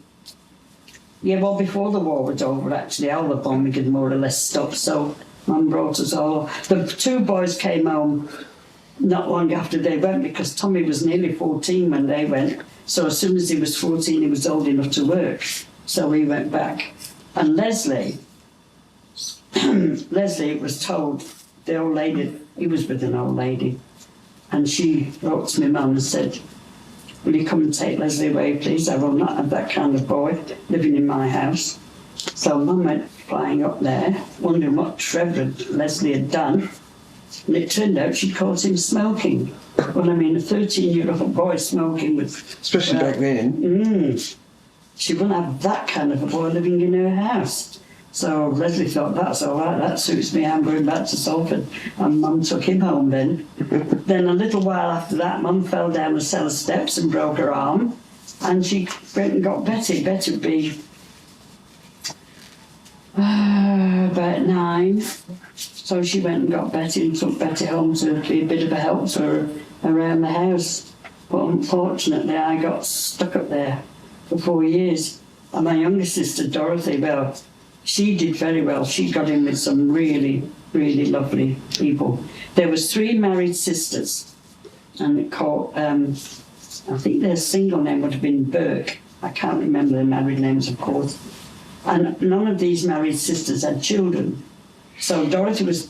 S2: Yeah, well, before the war was over, actually, all the bombing had more or less stopped. So Mum brought us all. The two boys came home not long after they went because Tommy was nearly 14 when they went. So as soon as he was 14, he was old enough to work. So we went back. And Leslie was told, the old lady, he was with an old lady, and she wrote to my mum and said, will you come and take Leslie away, please? I will not have that kind of boy living in my house. So Mum went flying up there, wondering what Trevor Leslie had done. And it turned out she'd caught him smoking. Well, I mean, a 13-year-old boy smoking with...
S1: Especially back then.
S2: She wouldn't have that kind of a boy living in her house. So Leslie thought, that's all right, that suits me, I'm going back to Salford. And Mum took him home then. Then a little while after that, Mum fell down the cellar steps and broke her arm. And she went and got Betty. Betty would be about 9. So she went and got Betty and took Betty home to be a bit of a help to her around the house. But unfortunately, I got stuck up there for 4 years. And my younger sister, Dorothy, well, she did very well. She got in with some really, really lovely people. There was 3 married sisters, and it called, I think their single name would have been Burke. I can't remember their married names, of course. And none of these married sisters had children. So Dorothy was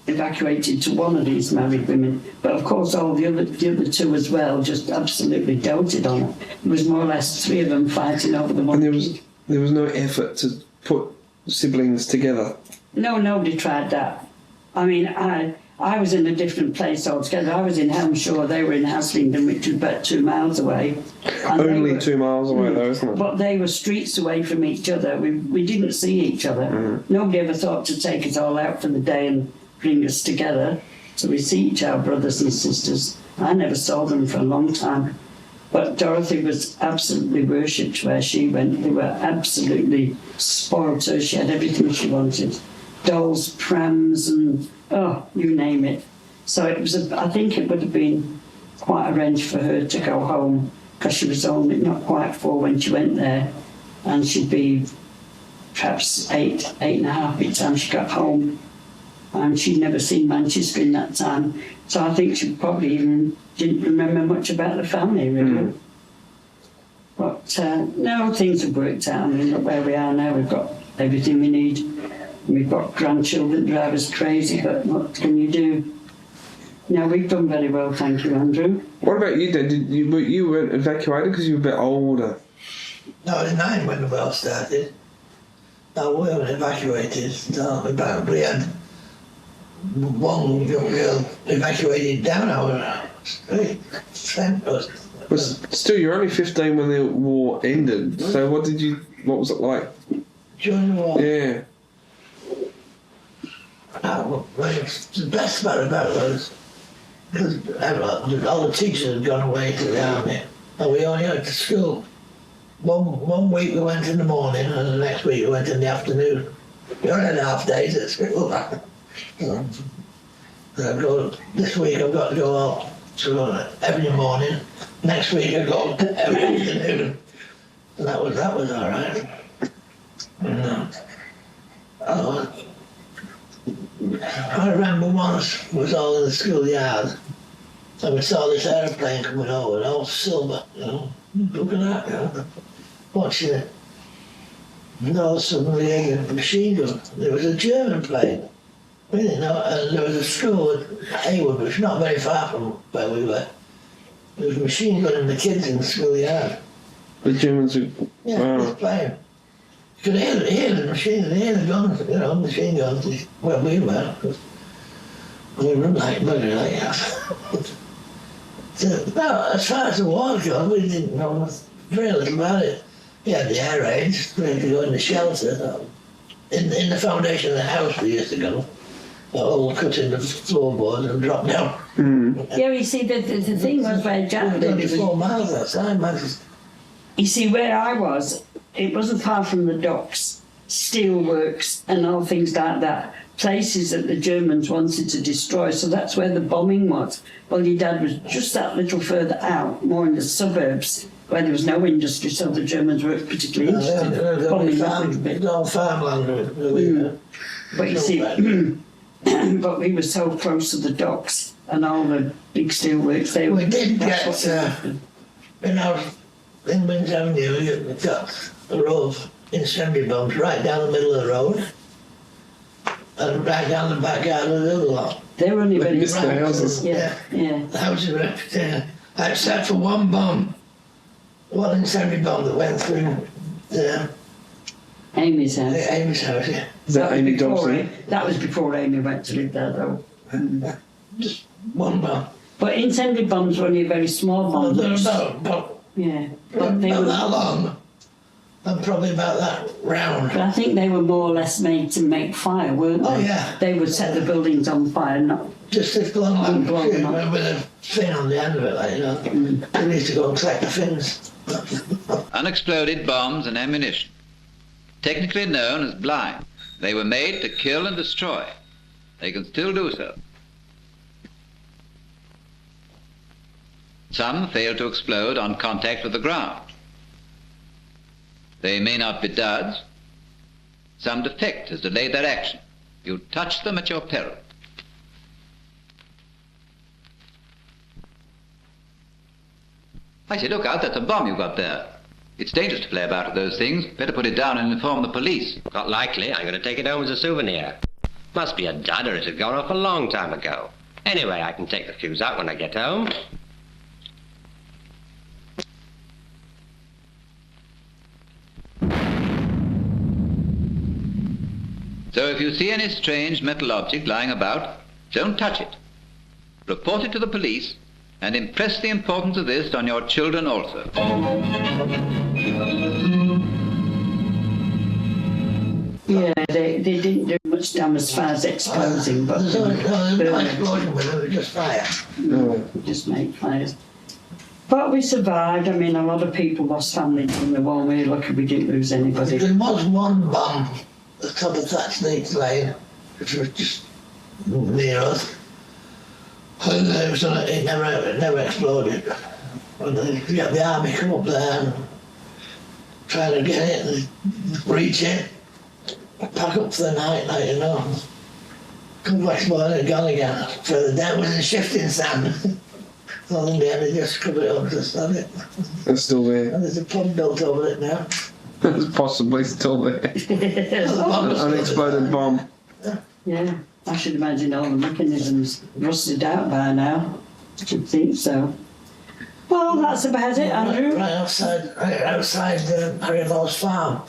S2: evacuated to one of these married women, but of course all the other 2 as well just absolutely doted on her. It was more or less 3 of them fighting over the one.
S1: And there was no effort to put siblings together.
S2: No, nobody tried that. I mean, I was in a different place altogether. I was in Helmshire, they were in Haslingden, which was about 2 miles away. And
S1: Only 2 miles away though, isn't it?
S2: But they were streets away from each other. We didn't see each other. Nobody ever thought to take us all out for the day and bring us together. So we see each our brothers and sisters. I never saw them for a long time. But Dorothy was absolutely worshipped where she went. They were absolutely spoilt her. She had everything she wanted. Dolls, prams, and, you name it. So it was. I think it would have been quite a wrench for her to go home because she was only not quite 4 when she went there. And she'd be perhaps 8.5 by the time she got home. And she'd never seen Manchester in that time. So I think she probably even didn't remember much about the family, really. But now things have worked out. I mean, look where we are now. We've got everything we need. We've got grandchildren that drive us crazy, but what can you do? No, we've done very well, thank you, Andrew.
S1: What about you, Dad? You weren't evacuated because you were a bit older?
S3: No, I was 9 when the war started. No, we weren't evacuated. No, we had one young girl evacuated down our street.
S1: Still, you're only 15 when the war ended. So what was it like?
S3: During the war?
S1: Yeah.
S3: Well, the best part about it was because all the teachers had gone away to the army and we only went to school. One week we went in the morning and the next week we went in the afternoon. We only had half days at school. This week I've got to go out to every morning. Next week I go every afternoon. And that was all right. I remember once we was all in the schoolyard and we saw this aeroplane coming over, all silver, looking at it, watching it. And all of a sudden we had a machine gun. There was a German plane. We didn't know, and there was a school at Haywood, which was not very far from where we were. There was a machine gun and the kids in the schoolyard.
S1: The Germans were...
S3: Yeah,
S1: Wow.
S3: just playing. You could hear the machine, hear the guns, you know, machine guns. Well, we were. We run like bugger like that. So, now, as far as the war goes, we didn't know very little about it. We had the air raids, we had to go in the shelter. In the foundation of the house we used to go. All cut in the floorboards and drop down.
S2: Yeah, you see, the thing was where Jack lived.
S3: 24 miles outside, man.
S2: You see, where I was, it wasn't far from the docks, steelworks and all things like that, places that the Germans wanted to destroy, so that's where the bombing was. Well, your dad was just that little further out, more in the suburbs, where there was no industry, so the Germans weren't particularly interested in bombing that little bit.
S3: It's all farmland.
S2: But you see, but we were so close to the docks and all the big steelworks.
S3: We did
S2: that's
S3: get,
S2: what they wanted.
S3: when I was in Winds Avenue, you got a row of incendiary bombs right down the middle of the road and right down the backyard of the other lot.
S2: They were only
S1: They
S2: very
S1: missed the houses.
S2: Yeah, yeah.
S3: The houses were except for one bomb, one incendiary bomb that went through
S2: Amy's house.
S3: Amy's house, yeah.
S1: Is that
S2: was
S1: Amy
S2: before
S1: Dobson?
S2: That was before Amy went to live there, though.
S3: Just one bomb.
S2: But incendiary bombs were only a very small
S3: Well,
S2: bomb.
S3: they're about
S2: Yeah, but they
S3: that
S2: were.
S3: long and probably about that round.
S2: But I think they were more or less made to make fire, weren't they?
S3: Oh, yeah.
S2: They would set the buildings on fire, not.
S3: Just this long
S2: Blown
S3: tube
S2: up.
S3: with a fin on the end of it, like, you know. We used to go and collect the fins.
S4: Unexploded bombs and ammunition, technically known as blind. They were made to kill and destroy. They can still do so. Some fail to explode on contact with the ground. They may not be duds. Some defect has delayed their action. You touch them at your peril. I say, look out, that's a bomb you've got there. It's dangerous to play about with those things. Better put it down and inform the police.
S5: Not likely. I'm going to take it home as a souvenir. Must be a dud or it had gone off a long time ago. Anyway, I can take the fuse out when I get home.
S4: So if you see any strange metal object lying about, don't touch it. Report it to the police and impress the importance of this on your children also.
S2: Yeah, they didn't do much damage as far as exploding, but
S3: No, there's no
S2: burning.
S3: explosion with it, it was just fire.
S2: Just make fires. But we survived. I mean, a lot of people lost family in the war. We're lucky we didn't lose anybody.
S3: There was one bomb at the top of Thatchneath Lane, which was just near us. And it never exploded. And you got the army come up there and trying to get it and reach it, pack up for the night, like, you know. Come back morning, gone again. Further down was the shifting sand. So in the end, they just covered it up to stand it.
S1: It's still there.
S3: And there's a pub built over it now.
S1: It's possibly still there.
S3: The bomb
S1: An
S3: was still
S1: unexploded
S3: there.
S1: bomb.
S2: Yeah, I should imagine all the mechanisms rusted out by now. I should think so. Well, that's about it, Andrew.
S3: Right outside Harry Law's farm.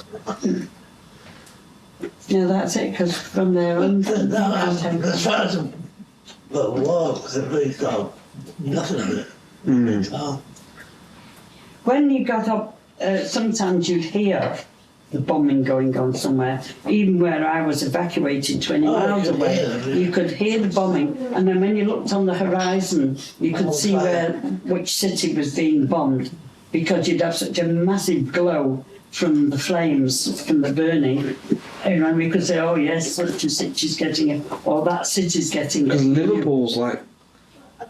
S2: Yeah, that's it, because from there on...
S3: As far as the war was, it really got nothing of it. Oh,
S2: When you got up, sometimes you'd hear the bombing going on somewhere. Even where I was evacuated 20
S3: Oh,
S2: miles
S3: you could
S2: away,
S3: hear it, yeah.
S2: you could hear the bombing. And then when you looked on the horizon, you could see which city was being bombed, because you'd have such a massive glow from the flames, from the burning. And we could say, oh yes, such a city's getting it, or that city's getting
S1: Because
S2: it.
S1: Liverpool's like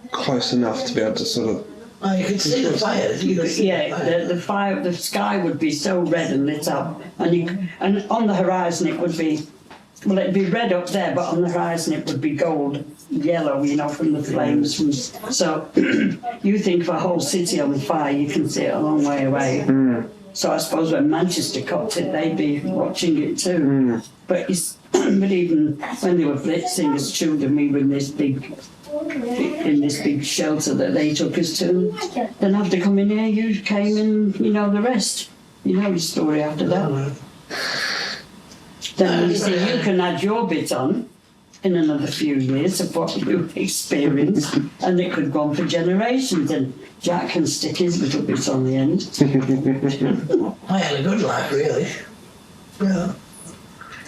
S1: close enough to be able to sort of...
S3: oh, you could see the fires. You could see
S2: Yeah, the fire, the sky would be so red and lit up, and on the horizon it would be, well, it'd be red up there, but on the horizon it would be gold, yellow, you know, from the flames. So you think of a whole city on fire, you can see it a long way away. So I suppose when Manchester caught it, they'd be watching it too. But even when they were blitzing as children, we were in this big in this big shelter that they took us to. Then after coming here, you came and you know the rest. You know the story after that. Then you see, you can add your bit on in another few years of what you've experienced, and it could go on for generations, and Jack can stick his little bit on the end.
S3: I had a good life, really. Yeah.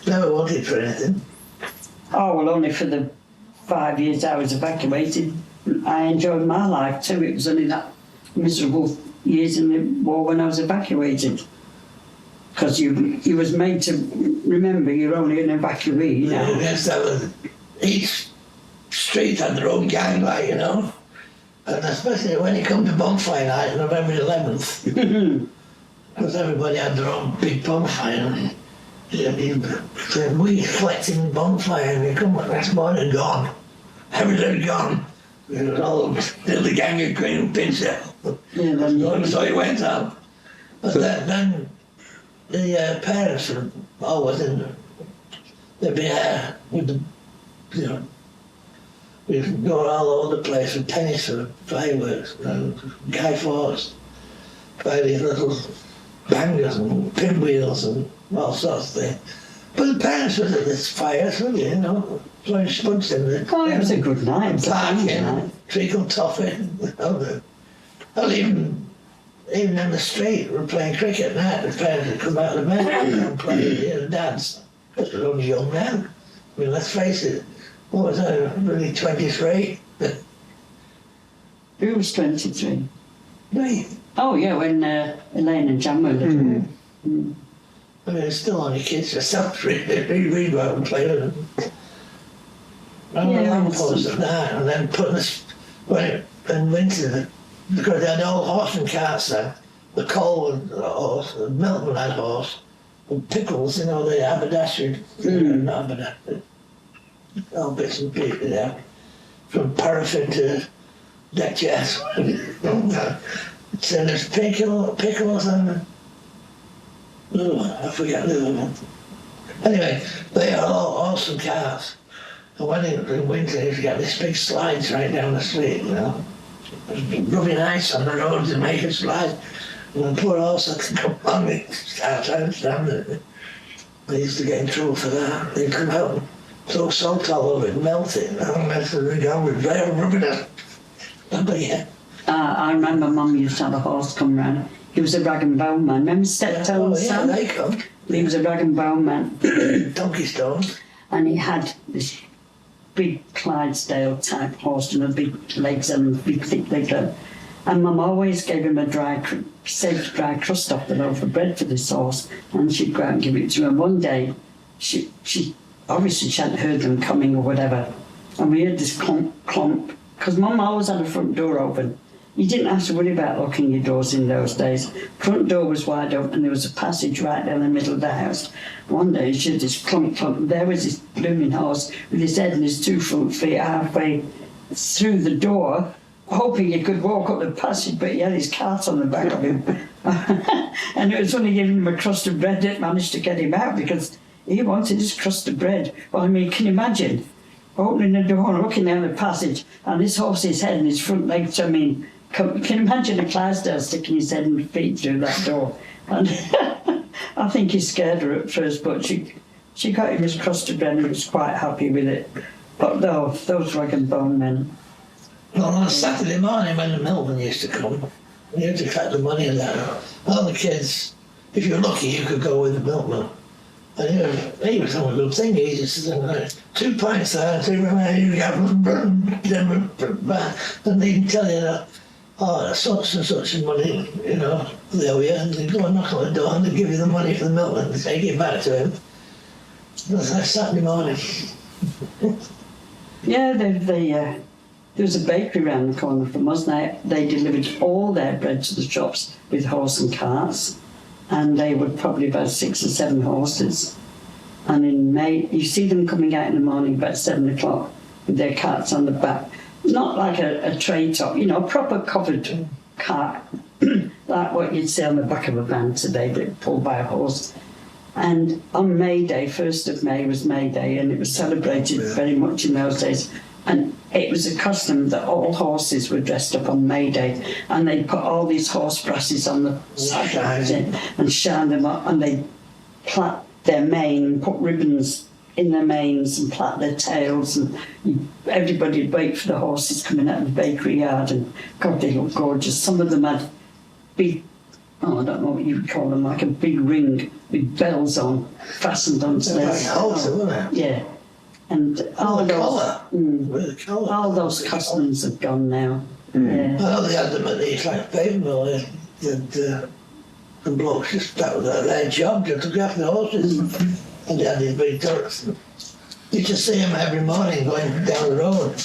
S3: Never wanted for anything.
S2: Oh, well, only for the 5 years I was evacuated, I enjoyed my life too. It was only that miserable years in the war when I was evacuated. Because you was made to remember you're only an evacuee, you know.
S3: Yes, each street had their own gang, like, you know. And especially when it come to bonfire night, November 11th. Because everybody had their own big bonfire. And we collecting bonfire, and we come next morning, gone. Everything gone. It was all the gang of green pinch there. Yeah, so it went on. But then the parents were always in. They'd be with the, you know, we'd go all over the place with pennies for fireworks and Guy Fawkes, buy these little bangers and pinwheels and all sorts of things. But the parents was at this fire, you know, throwing spuds in there.
S2: Oh, it was a good night.
S3: Parking, treacle toffee, you know. Well, even in the street, we were playing cricket at night, the parents would come out of the bed and play and dance. Because we were only young then. I mean, let's face it, what was I, really 23?
S2: Who was 23?
S3: Me.
S2: Oh, yeah, when Elaine and Jan were little.
S3: I mean, it's still only kids yourself, really. We go out and play with them. And the lampposts at night, and then putting us, in winter, because they had all horse and carts then, the Cole and the horse, the Milton had horse, and Pickles, you know, the haberdashery, not haberdashery, all bits and pieces there, from paraffin to deck chairs. So there's Pickles and, I forget the other one. Anyway, they are all awesome cars. And when in winter, you get this big slides right down the street, you know. Rubbing ice on the road to make it slide. And the poor horse had to come on and start trying to stand it. They used to get in trouble for that. They'd come out and throw salt all over it, melt it, and mess it again with very rubbing it. But yeah.
S2: I remember Mum used to have a horse come round. He was a rag and bone man. Remember Steptoe Sam?
S3: They come.
S2: He was a rag and bone man.
S3: Donkey stones.
S2: And he had this big Clydesdale type horse and the big legs and big thick legs. And Mum always gave him saved dry crust off the loaf of bread for this horse, and she'd go out and give it to him. One day, she obviously she hadn't heard them coming or whatever, and we heard this clomp, clomp, because Mum always had the front door open. You didn't have to worry about locking your doors in those days. Front door was wide open, and there was a passage right down the middle of the house. One day she had this clump, and there was this blooming horse with his head and his 2 front feet halfway through the door, hoping he could walk up the passage, but he had his cart on the back of him. And it was only giving him a crust of bread that managed to get him out, because he wanted his crust of bread. Well, I mean, can you imagine opening the door and looking down the passage, and this horse's head and his front legs, I mean, can you imagine a Clydesdale sticking his head and feet through that door? And I think he scared her at first, but she got him his crust of bread and he was quite happy with it. But no, those rag and bone men.
S3: Well, on Saturday morning when the milkman used to come, you had to collect the money and that. All the kids, if you're lucky, you could go with the milkman. And he was on a little thing, he just said, 2 pints there, 2 you got, and he can tell you that, oh, such and such money, you know, they owe you, and they go and knock on the door and they give you the money for the milkman and take it back to him. It was like Saturday morning.
S2: Yeah, there was a bakery around the corner from us, and they delivered all their bread to the shops with horse and carts, and they were probably about 6 or 7 horses. And in May, you see them coming out in the morning about 7 o'clock with their carts on the back. Not like a tray top, you know, a proper covered cart, like what you'd see on the back of a van today, but pulled by a horse. And on May Day, 1st of May was May Day, and it was celebrated very much in those days And it was a custom that all horses were dressed up on May Day, and they put all these horse brushes on the sides and shine them up, and they plait their mane and put ribbons in their manes and plait their tails, and everybody would wait for the horses coming out of the bakery yard, and God, they looked gorgeous. Some of them had big, I don't know what you would call them, like a big ring with bells on, fastened onto their...
S3: Like halter, wasn't it?
S2: Yeah. And all those customs have gone now. Yeah.
S3: I know they had them at the like paper mill, and blokes just, that was their job, to look after the horses. And they had these big trucks. You used to see them every morning going down the road.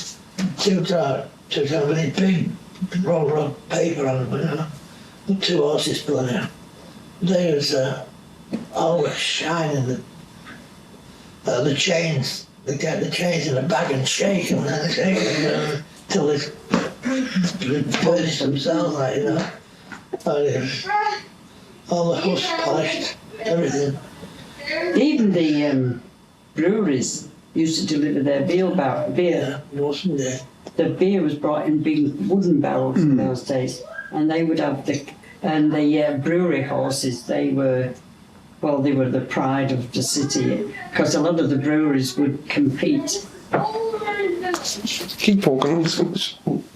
S3: Two really big roll of paper on them, you know. And 2 horses pulling out. They was always shining the chains. They get the chains in the bag and shake them, and then shake them until they polish themselves, like, you know. All the hoofs polished, everything.
S2: Even the breweries used to deliver their beer.
S3: Yeah, wasn't there?
S2: The beer was brought in big wooden barrels in those days, and they would have the brewery horses. They were the pride of the city, because a lot of the breweries would compete.
S1: Keep talking.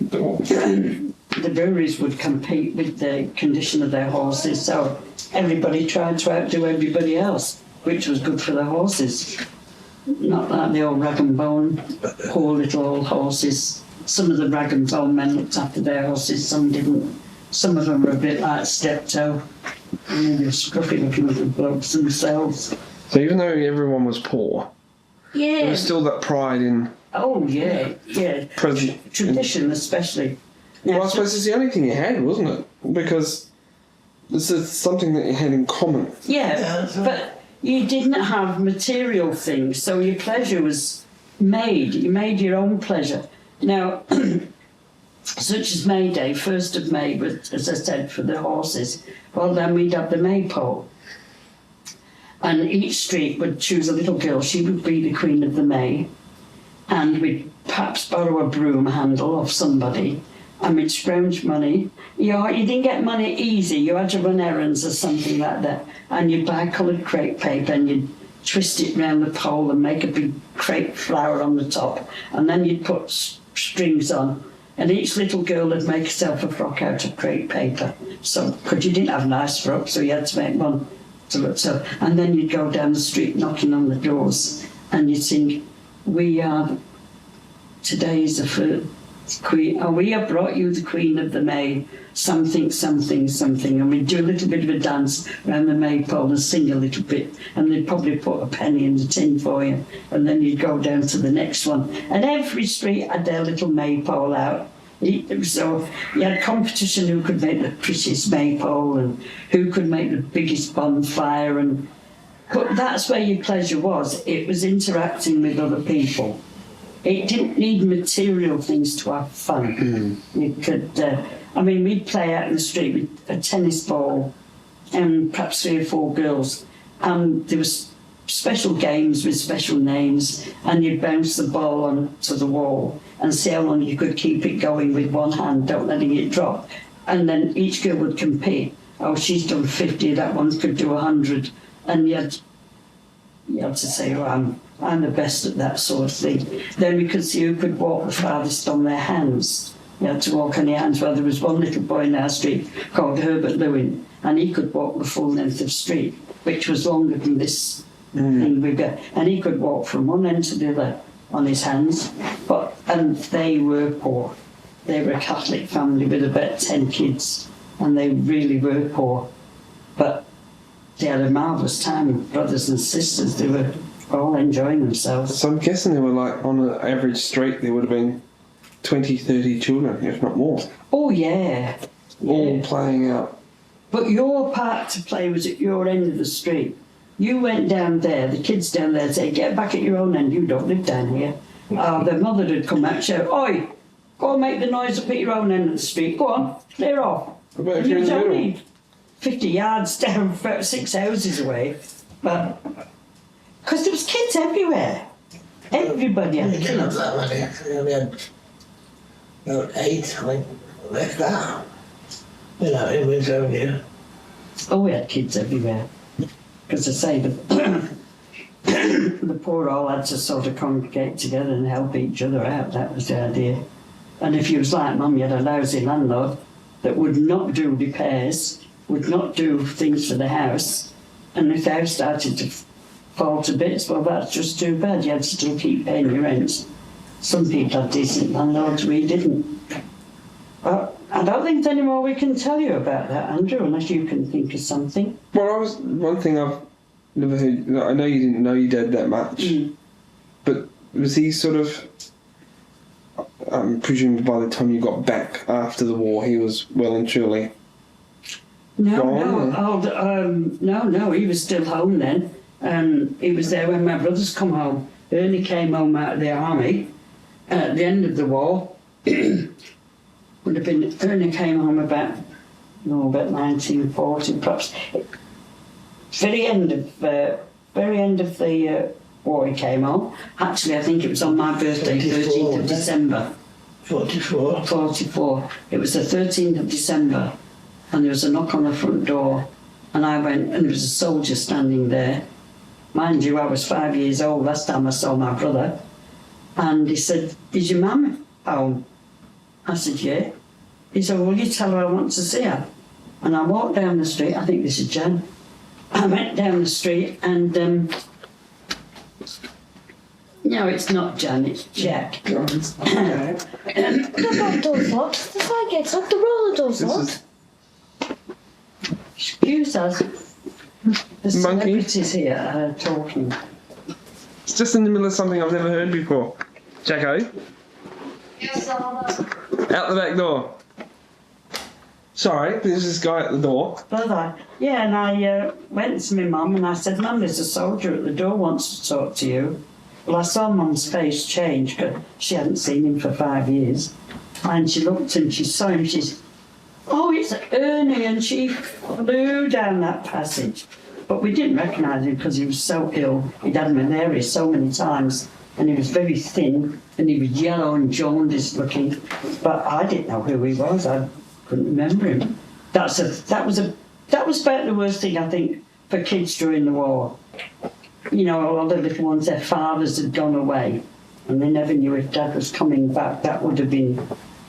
S2: The breweries would compete with the condition of their horses, so everybody tried to outdo everybody else, which was good for the horses. Not like the old rag and bone, poor little old horses. Some of the rag and bone men looked after their horses, some didn't. Some of them were a bit like Steptoe, and they were scruffy looking little blokes themselves.
S1: So even though everyone was poor, there
S2: Yeah.
S1: was still that pride in
S2: Oh, yeah.
S1: present.
S2: Tradition, especially. Now,
S1: Well, I suppose it's the only thing you had, wasn't it? Because this is something that you had in common.
S2: Yeah, but you didn't have material things, so your pleasure was made. You made your own pleasure. Now, such as May Day, 1st of May, was, as I said, for the horses. Well, then we'd have the maypole. And each street would choose a little girl. She would be the Queen of the May. And we'd perhaps borrow a broom handle off somebody. And we'd scrounge money. You didn't get money easy. You had to run errands or something like that. And you'd buy coloured crepe paper and you'd twist it round the pole and make a big crepe flower on the top. And then you'd put strings on. And each little girl would make herself a frock out of crepe paper. So, because you didn't have nice frocks, so you had to make one to look so. And then you'd go down the street knocking on the doors and you'd sing, "We are today's the first Queen, oh, we have brought you the Queen of the May, something, something, something." And we'd do a little bit of a dance around the maypole and sing a little bit, and they'd probably put a penny in the tin for you, and then you'd go down to the next one. And every street had their little maypole out. So you had competition who could make the prettiest maypole and who could make the biggest bonfire, but that's where your pleasure was. It was interacting with other people. It didn't need material things to have fun. You could, we'd play out in the street with a tennis ball and perhaps 3 or 4 girls, and there was special games with special names, and you'd bounce the ball onto the wall and see how long you could keep it going with one hand, don't letting it drop. And then each girl would compete. Oh, she's done 50, that one could do 100, and you had to say, oh, I'm the best at that sort of thing. Then we could see who could walk the farthest on their hands. You had to walk on your hands. Well, there was one little boy in our street called Herbert Lewin, and he could walk the full length of street, which was longer than this thing we've got. And he could walk from one end to the other on his hands. And they were poor. They were a Catholic family with about 10 kids, and they really were poor. But they had a marvellous time, brothers and sisters. They were all enjoying themselves.
S1: So I'm guessing there were, like, on an average street, there would have been 20, 30 children, if not more.
S2: Oh, yeah.
S1: All playing out.
S2: But your part to play was at your end of the street. You went down there, the kids down there say, "Get back at your own end, you don't live down here." Their mother would come out and shout, "Oi, go and make the noise up at your own end of the street. Go on, clear off."
S1: What about if you're in the middle?
S2: Only 50 yards down, about 6 houses away. But because there was kids everywhere. Everybody had
S3: We didn't have
S2: kids.
S3: that many, actually. We had about 8, I think, like that. You know, it was only.
S2: Oh, we had kids everywhere. Because I say, the poor all had to sort of congregate together and help each other out. That was the idea. And if you was like Mum, you had a lousy landlord that would not do repairs, would not do things for the house, and if the house started to fall to bits, well, that's just too bad. You had to still keep paying your rent. Some people had decent landlords, we didn't. But I don't think there's any more we can tell you about that, Andrew, unless you can think of something.
S1: Well, one thing I've never heard. I know you didn't know your dad that much, but was he sort of? I'm presuming by the time you got back after the war, he was well and truly.
S2: No, he was still home then. He was there when my brothers come home. Ernie came home out of the army at the end of the war. Would have been, Ernie came home about 1940, perhaps. Very end of the war he came home. Actually, I think it was on my birthday, 13th of December.
S3: 44.
S2: 44. It was the 13th of December, and there was a knock on the front door, and I went, and there was a soldier standing there. Mind you, I was 5 years old last time I saw my brother, and he said, "Is your mum home?" I said, "Yeah." He said, "Will you tell her I want to see her?" And I walked down the street. I think this is Jan. I went down the street, and no, it's not Jan, it's Jack.
S6: The front door's locked. The fire gate's locked. The roller door's locked.
S2: Excuse us. The
S1: Monkey?
S2: celebrities here are talking.
S1: It's just in the middle of something I've never heard before. Jacko,
S6: Yes,
S1: out the back door. Sorry, there's this guy at the door.
S2: Brother. Yeah, and I went to my mum and I said, "Mum, there's a soldier at the door wants to talk to you." Well, I saw Mum's face change because she hadn't seen him for 5 years. And she looked and she saw him, she's, "Oh, it's Ernie," and she flew down that passage. But we didn't recognise him because he was so ill. He'd had malaria so many times, and he was very thin, and he was yellow and jaundiced looking. But I didn't know who he was. I couldn't remember him. That was about the worst thing, I think, for kids during the war. You know, all the little ones, their fathers had gone away, and they never knew if Dad was coming back. That would have been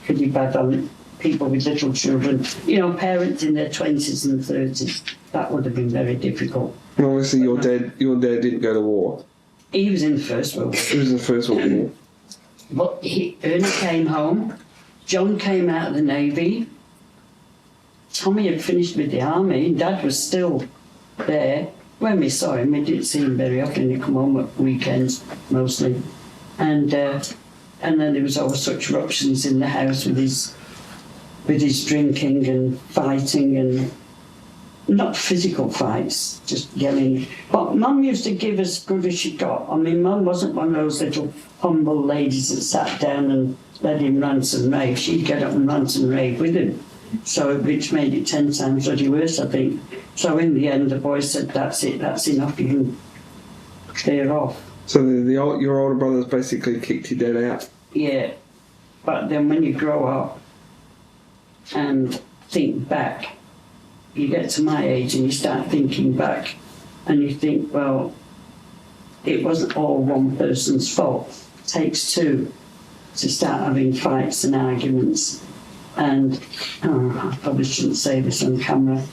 S2: pretty bad on people with little children. You know, parents in their 20s and 30s. That would have been very difficult.
S1: Well, obviously, your dad didn't go to war.
S2: He was in the First World War.
S1: It was the First World War.
S2: But Ernie came home. John came out of the Navy. Tommy had finished with the army. Dad was still there. When we saw him, we didn't see him very often. He'd come home at weekends, mostly. And then there was all such ruptions in the house with his drinking and fighting, and not physical fights, just yelling. But Mum used to give as good as she got. I mean, Mum wasn't one of those little humble ladies that sat down and let him rant and rave. She'd get up and rant and rave with him. So, which made it 10 times bloody worse, I think. So in the end, the boy said, "That's it, that's enough, you can clear off."
S1: So your older brothers basically kicked your dad out.
S2: Yeah, but then when you grow up and think back, you get to my age and you start thinking back, and you think, well, it wasn't all one person's fault. It takes two to start having fights and arguments. And I probably shouldn't say this on camera,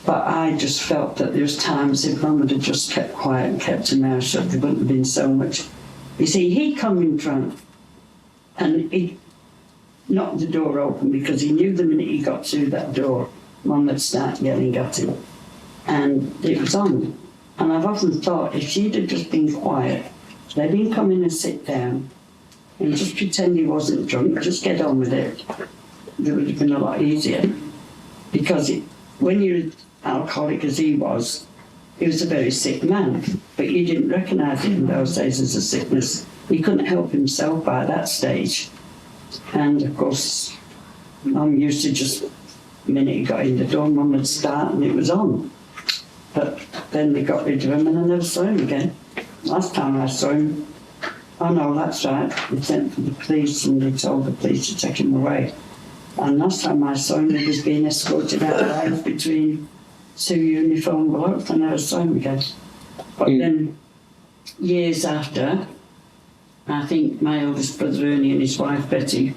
S2: but I just felt that there was times if Mum had just kept quiet and kept her mouth shut, there wouldn't have been so much. You see, he'd come in drunk, and he'd knocked the door open because he knew the minute he got through that door, Mum would start yelling at him. And it was on. And I've often thought, if she'd have just been quiet, let him come in and sit down, and just pretend he wasn't drunk, just get on with it, it would have been a lot easier. Because when you're alcoholic as he was a very sick man, but you didn't recognise him in those days as a sickness. He couldn't help himself by that stage. And of course, Mum used to just, the minute he got in the door, Mum would start and it was on. But then they got rid of him and I never saw him again. Last time I saw him, Oh no, that's right. They sent for the police and they told the police to take him away. And last time I saw him, he was being escorted out of the house between two uniformed blokes. I never saw him again. But then, years after, I think my eldest brother Ernie and his wife Betty,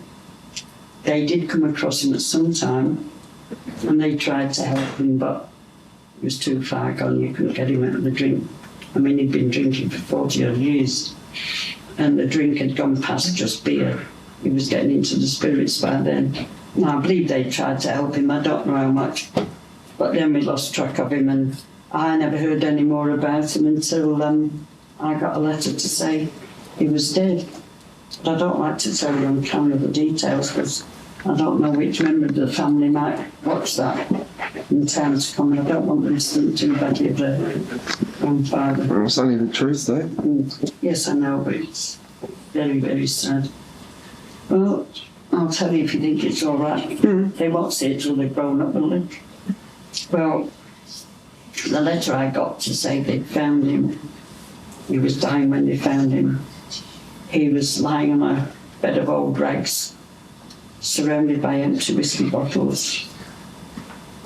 S2: they did come across him at some time and they tried to help him, but it was too far gone. You couldn't get him out of the drink. I mean, he'd been drinking for 40 odd years and the drink had gone past just beer. He was getting into the spirits by then. And I believe they tried to help him. I don't know how much. But then we lost track of him and I never heard any more about him until I got a letter to say he was dead. But I don't like to tell you on camera the details because I don't know which member of the family might watch that in time to come. And I don't want them to think too badly of their grandfather.
S1: Well, it's only the truth, though.
S2: Yes, I know, but it's very, very sad. Well, I'll tell you if you think it's all right. They won't say it till they've grown up, will they? Well, the letter I got to say they'd found him, he was dying when they found him. He was lying on a bed of old rags, surrounded by empty whiskey bottles.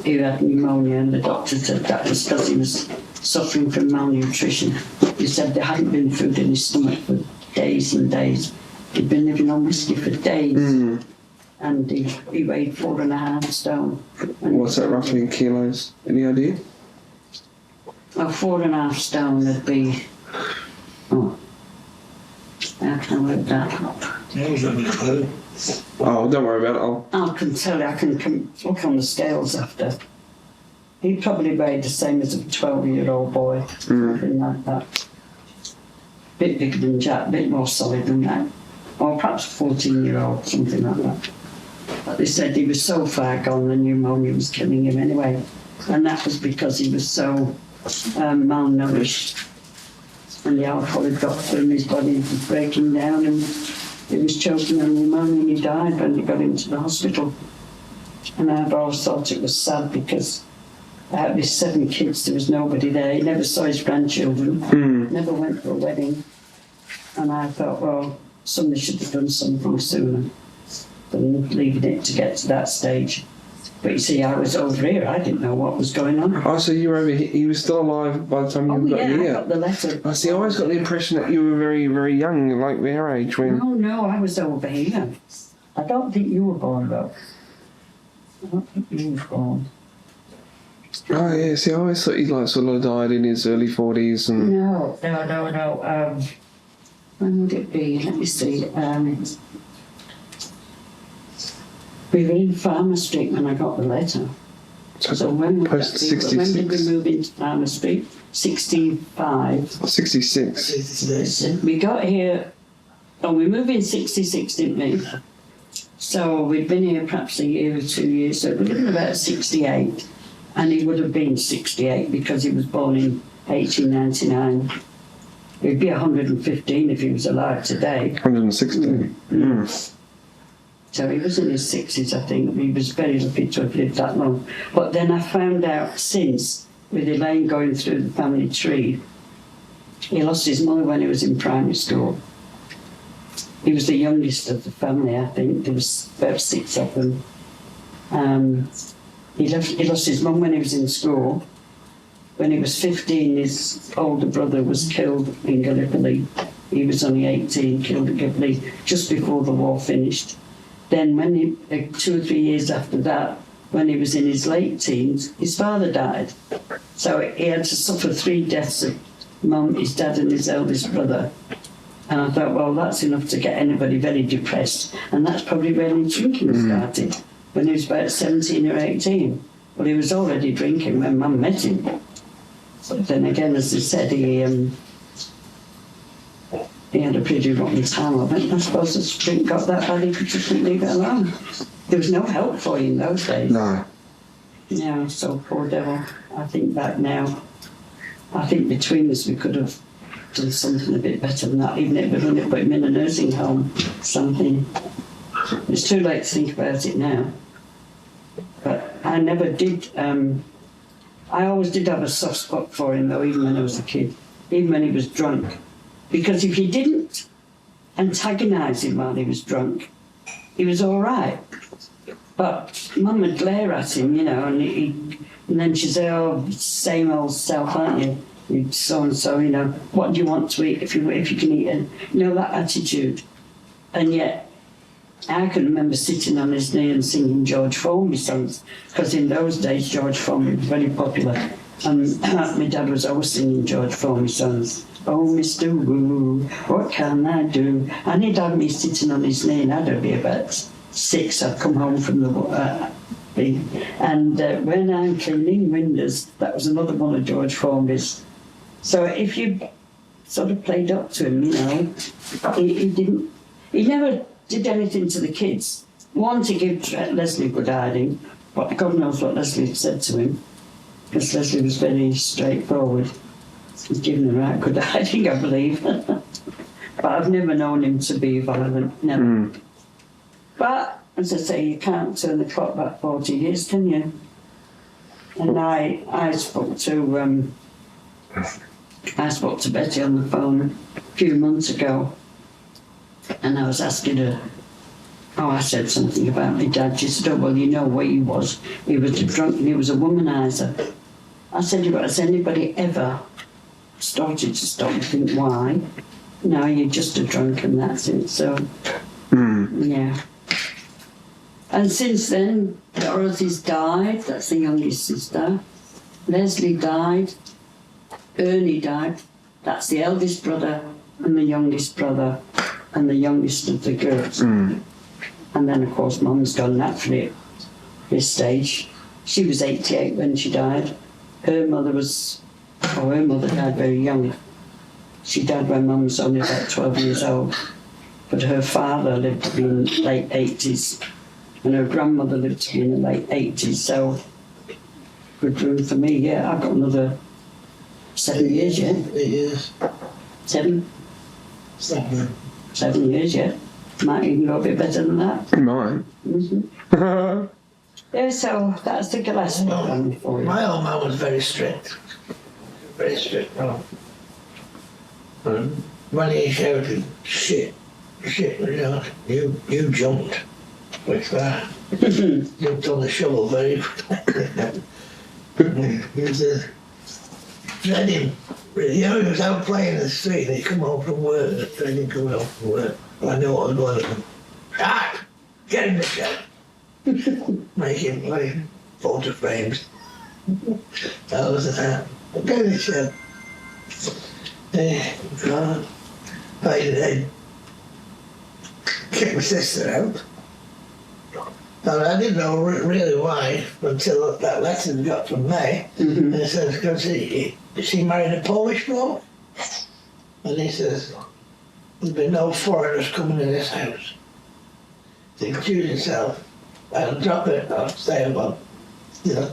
S2: He had pneumonia and the doctor said that was because he was suffering from malnutrition. He said there hadn't been food in his stomach for days and days. He'd been living on whiskey for days. And he weighed 4.5 stone. And
S1: what's that roughly in kilos? Any idea?
S2: 4.5 stone would be, how can I work that up?
S1: Oh, don't worry about it.
S2: I can tell you, I can look on the scales after. He probably weighed the same as a 12-year-old boy, something like that. Bit bigger than Jack, bit more solid than that. Or perhaps a 14-year-old, something like that. But they said he was so far gone, the pneumonia was killing him anyway. And that was because he was so malnourished. And the alcohol had got through his body, it was breaking down, and he was choking on pneumonia, and he died when they got into the hospital. And I've always thought it was sad because out of his 7 kids, there was nobody there. He never saw his grandchildren, never went for a wedding. And I thought, well, somebody should have done something sooner than leaving it to get to that stage. But you see, I was over here. I didn't know what was going on.
S1: Oh, so you were over here. He was still alive by the time you got here?
S2: I got the letter.
S1: I see. I always got the impression that you were very, very young, like their age when...
S2: No, I was over here. I don't think you were born, though. I don't think you were born.
S1: Oh, yeah. See, I always thought he like sort of died in his early 40s and...
S2: No. When would it be? Let me see. We were in Farmer Street when I got the letter. So when would
S1: post
S2: that be?
S1: 66?
S2: When did we move into Farmer Street? 65.
S1: 66.
S2: We got here, we moved in 66, didn't we? So we'd been here perhaps a year or 2 years, so it would have been about 68. And he would have been 68 because he was born in 1899. He'd be 115 if he was alive today.
S1: 116.
S2: So he was in his 60s, I think. He was very lucky to have lived that long. But then I found out since, with Elaine going through the family tree, he lost his mother when he was in primary school. He was the youngest of the family, I think. There was about 6 of them. He lost his mum when he was in school. When he was 15, his older brother was killed in Gallipoli. He was only 18, killed at Gallipoli, just before the war finished. Then when 2 or 3 years after that, when he was in his late teens, his father died. So he had to suffer 3 deaths of mum, his dad and his eldest brother. And I thought, well, that's enough to get anybody very depressed. And that's probably when his drinking started, when he was about 17 or 18. Well, he was already drinking when mum met him. But then again, as I said, he had a pretty rotten time of it. I suppose the drink got that bad he just couldn't leave it alone. There was no help for him in those days.
S1: No.
S2: Yeah, so poor devil. I think back now, I think between us we could have done something a bit better than that, even if we wouldn't have put him in a nursing home, something. It's too late to think about it now. But I never did, I always did have a soft spot for him though, even when I was a kid, even when he was drunk. Because if he didn't antagonise him while he was drunk. He was all right. But Mum would glare at him, you know, and then she'd say, oh, same old self, aren't you? You so-and-so, you know, what do you want to eat if you can eat it? You know, that attitude. And yet, I can remember sitting on his knee and singing George Formby songs, because in those days George Formby was very popular. And my dad was always singing George Formby songs. Oh, Mr. Woo, what can I do? And he'd have me sitting on his knee, and I'd be about 6. I'd come home from the thing. And when I'm cleaning windows, that was another one of George Formby's. So if you sort of played up to him, you know, he never did anything to the kids. One, to give Leslie good hiding, but God knows what Leslie had said to him, because Leslie was very straightforward. He's given the right good hiding, I believe. But I've never known him to be violent, never. But, as I say, you can't turn the clock back 40 years, can you? And I spoke to Betty on the phone a few months ago, and I was asking her, I said something about my dad. She said, oh, well, you know what he was. He was a drunk and he was a womaniser. I said, has anybody ever started to stop and think why? No, you're just a drunk and that's it. So, yeah. And since then, Dorothy's died. That's the youngest sister. Leslie died. Ernie died. That's the eldest brother and the youngest brother and the youngest of the girls. And then, of course, Mum's gone naturally at this stage. She was 88 when she died. Her mother died very young. She died when Mum was only about 12 years old. But her father lived to be in the late 80s. And her grandmother lived to be in the late 80s. So, good room for me, yeah. I've got another 7 years, yeah.
S3: 8 years.
S2: 7? 7 years, yeah. Might even go a bit better than that.
S1: You might.
S2: Yeah, so that's the Gillespie family for you.
S3: My old man was very strict. Very strict. When he shouted, shit, you know, you jumped. With that. Jumped on the shovel very he was dreading. You know, he was out playing in the street and he'd come home from work, dreading coming home from work. I knew what was going on. Ah! Get in the shed. Make him like photo frames. That was that. Get in the shed. I kicked my sister out. And I didn't know really why until that letter we got from May. And it says, because she married a Polish bloke. And he says, there'll be no foreigners coming in this house. So you choose yourself. I'll drop it, I'll stay above. You know,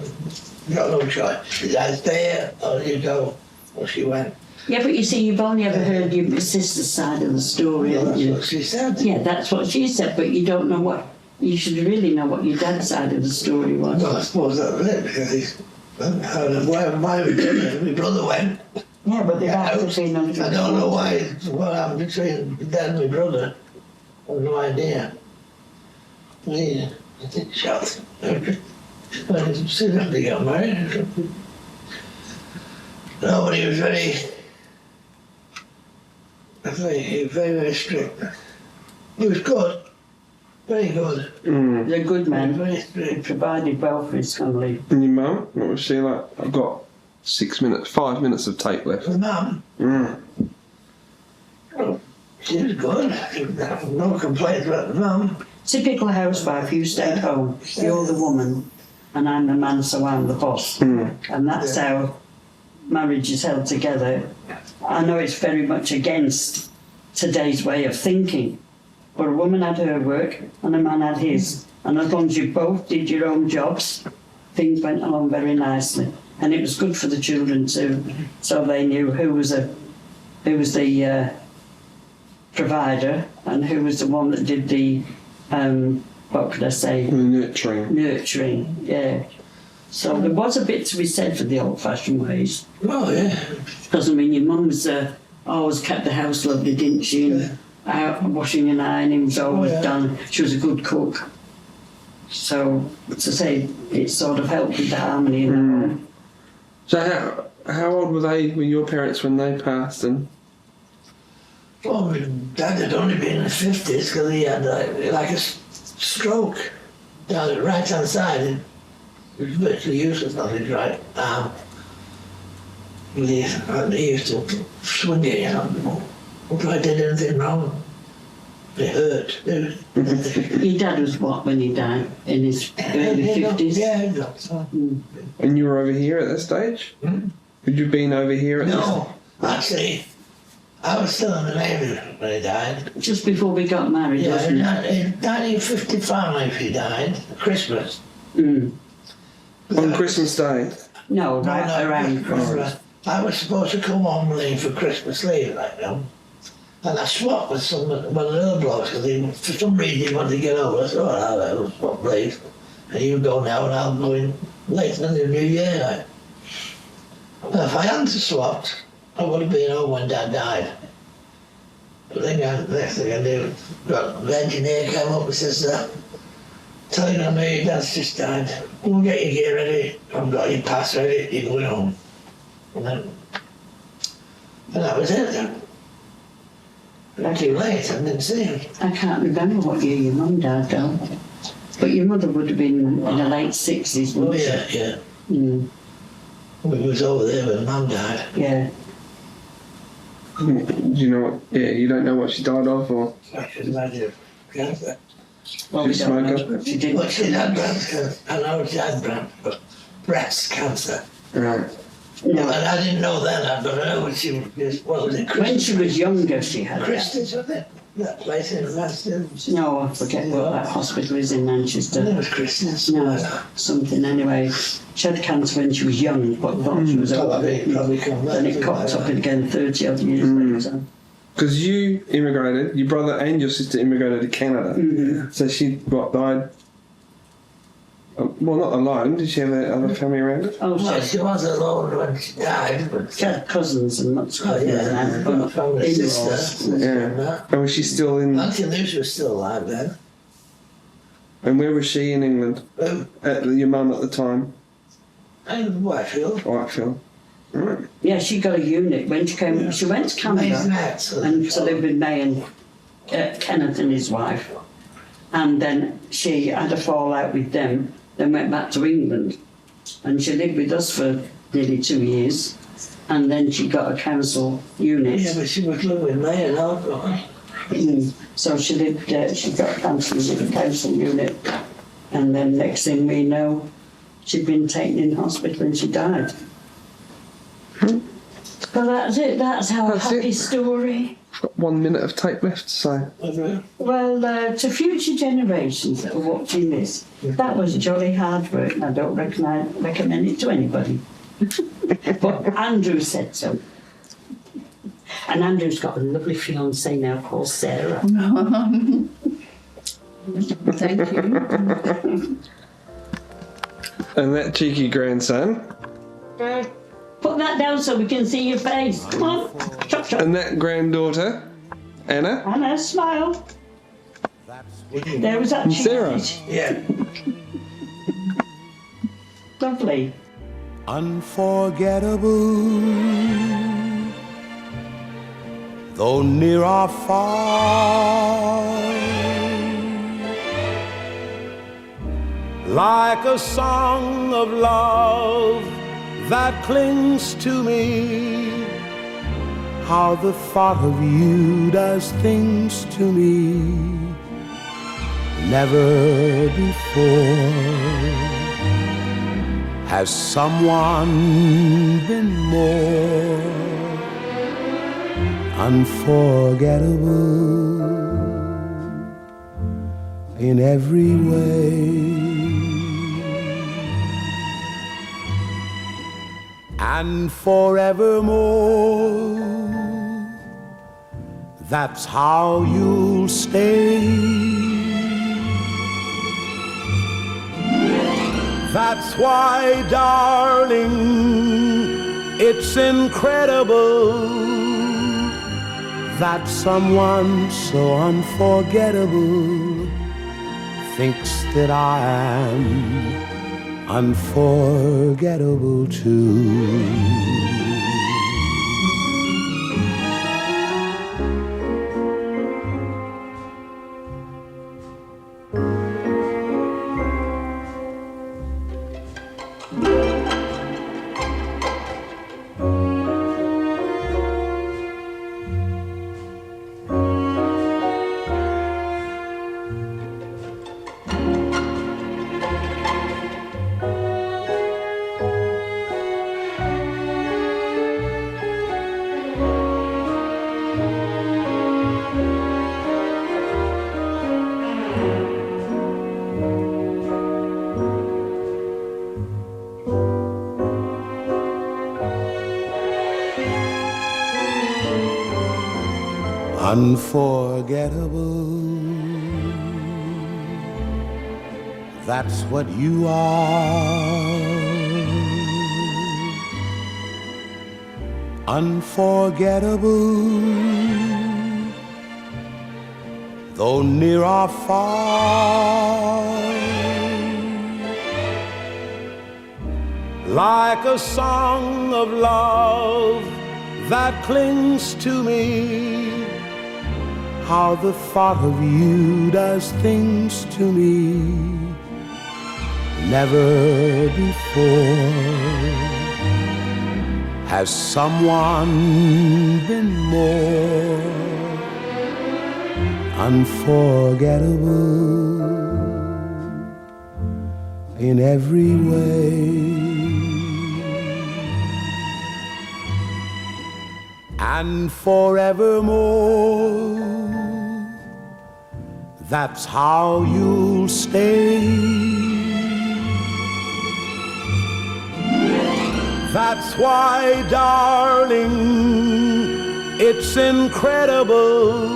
S3: you got no choice. You either stay here or you go. Well, she went.
S2: Yeah, but you see, you've only ever heard your sister's side of the story,
S3: Well,
S2: haven't
S3: that's
S2: you?
S3: what she said.
S2: Yeah, that's what she said, but you don't know what... You should really know what your dad's side of the story was.
S3: Well, I suppose that was it, because he's... my brother went.
S2: Yeah, but they've
S3: I
S2: actually been on...
S3: don't know why, what happened between dad and my brother. I have no idea. He shot. As soon as they got married. No, but he was very, very strict. He was good. Very good.
S2: He's a good man.
S3: Very
S2: He
S3: strict.
S2: provided well for his family.
S1: And your mum? What was she like? I've got 5 minutes of tape left.
S3: The mum, she was good. No complaints about the mum.
S2: Typical housewife, you stay at home, you're the woman, and I'm the man, so I'm the boss. And that's how marriage is held together. I know it's very much against today's way of thinking, but a woman had her work and a man had his. And as long as you both did your own jobs, things went along very nicely. And it was good for the children too, so they knew who was the provider and who was the one that did the what could I say?
S1: Nurturing.
S2: Nurturing, yeah. So there was a bit to be said for the old-fashioned ways.
S3: Oh, yeah.
S2: Because I mean, your mum was always kept the house lovely, didn't she? washing and ironing was always
S3: Oh, yeah.
S2: done. She was a good cook. So, to say, it sort of helped with the harmony in the home.
S1: So how old were they when your parents when they passed? And
S3: Well, my dad had only been in his 50s because he had like a stroke down the right hand side. It was virtually useless on his right arm. He used to swing it, you know. If I did anything wrong, it hurt.
S2: Your dad was what when he died? In his early 50s?
S3: Yeah, he got so.
S1: and you were over here at this stage? Had you been over here at this?
S3: No, actually, I was still in the Navy when he died.
S2: Just before we got married,
S3: Yeah,
S2: wasn't it?
S3: in 1955 he died, Christmas.
S2: Mm.
S1: On Christmas Day?
S2: No, right around
S3: Christmas. I was supposed to come home leave for Christmas leave, like, you know. And I swapped with one of the other blokes because for some reason he wanted to get over. I said, all right, I'll swap leave. And you go now and I'll go in later in the new year. Like. Well, if I hadn't swapped, I would have been home when Dad died. But then next thing I knew, the engineer came up and says, telling me your dad's just died. Go get your gear ready. I've got your pass ready. You're going home. And that was it then. Too late, I didn't see him.
S2: I can't remember what year your mum died though. But your mother would have been in the late 60s,
S3: Oh,
S2: wouldn't she?
S3: yeah.
S2: Mm.
S3: We was over there when Mum died.
S2: Yeah.
S1: Do you know what? Yeah, you don't know what she died of, or
S3: I should imagine cancer.
S2: Well, we
S1: She
S2: don't know.
S1: smoker?
S2: She didn't.
S3: Well, she had breast cancer. I know she had breast cancer.
S1: right?
S2: No.
S3: And I didn't know then, but I know when she was, what was it,
S2: When she was younger, she had that.
S3: Christie's, wasn't it? That place in Manchester.
S2: No, I forget what that hospital is in
S3: I think it
S2: Manchester.
S3: was Christie's.
S2: No, something anyway. She had cancer when she was young, but thought she was over it.
S3: Probably come back.
S2: Then it cocked up again 30 odd years later.
S1: Because you immigrated, your brother and your sister immigrated to Canada.
S2: Mhm.
S1: So she died. Well, not alone. Did she have other family around her?
S2: Oh,
S3: Well,
S2: she
S3: she was alone when she died, but
S2: had cousins and much
S3: oh,
S2: cousins
S3: yeah,
S2: and
S3: got family
S2: in-laws.
S3: sister.
S1: Yeah. And was she still in?
S3: Auntie Lucy was still alive then.
S1: And where was she in England? Your mum at the time?
S3: And Whitefield.
S1: Whitefield. Right.
S2: Yeah, she got a unit when she came. She went to Canada and to live with May and Kenneth and his wife, and then she had a fallout with them. Then went back to England, and she lived with us for nearly 2 years, and then she got a council unit.
S3: Yeah, but she was living with me and alcohol.
S2: So she lived. She got a council unit, and then next thing we know, she'd been taken in hospital and she died. Well, that's it. That's our
S1: That's
S2: happy
S1: it.
S2: story.
S1: I've got 1 minute of tape left, so.
S2: Well, to future generations that are watching this, that was jolly hard work, and I don't recommend it to anybody. But Andrew said so. And Andrew's got a lovely fiancée now called Sarah.
S6: Thank you.
S1: And that cheeky grandson.
S2: Put that down so we can see your face. Come on. Chop, chop.
S1: And that granddaughter, Anna.
S2: Anna, smile. There was that
S1: And Sarah.
S2: cheeky.
S3: Yeah.
S2: Lovely.
S7: Unforgettable, though near or far, like a song of love that clings to me. How the thought of you does things to me never before has someone been more unforgettable in every way. And forevermore, that's how you'll stay. That's why, darling, it's incredible that someone so unforgettable thinks that I am unforgettable too. Unforgettable, that's what you are. Unforgettable, though near or far. Like a song of love that clings to me, how the thought of you does things to me. Never before has someone been more unforgettable in every way. And forevermore, that's how you'll stay. That's why, darling, it's incredible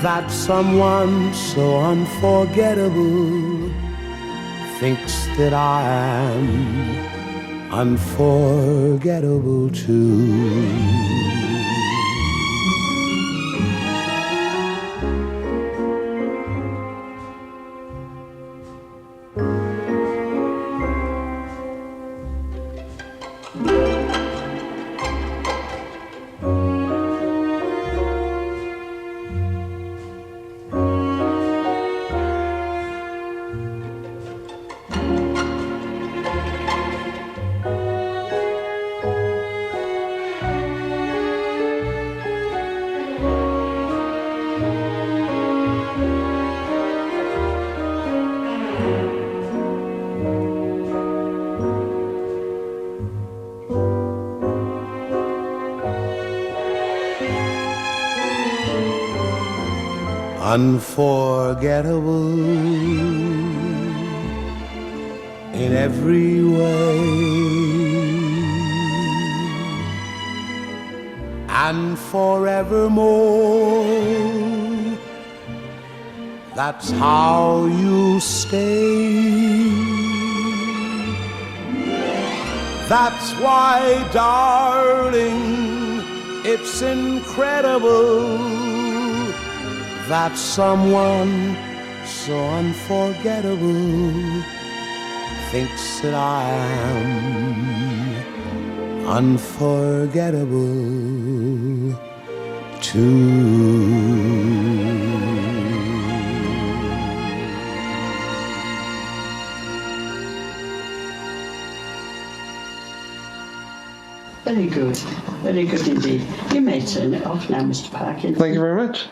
S7: that someone so unforgettable thinks that I am unforgettable too. Unforgettable in every way, and forevermore, that's how you stay. That's why, darling, it's incredible that someone so unforgettable thinks that I am unforgettable too.
S2: Very good indeed. You may turn it off now, Mr. Parkin.
S1: Thank you very much.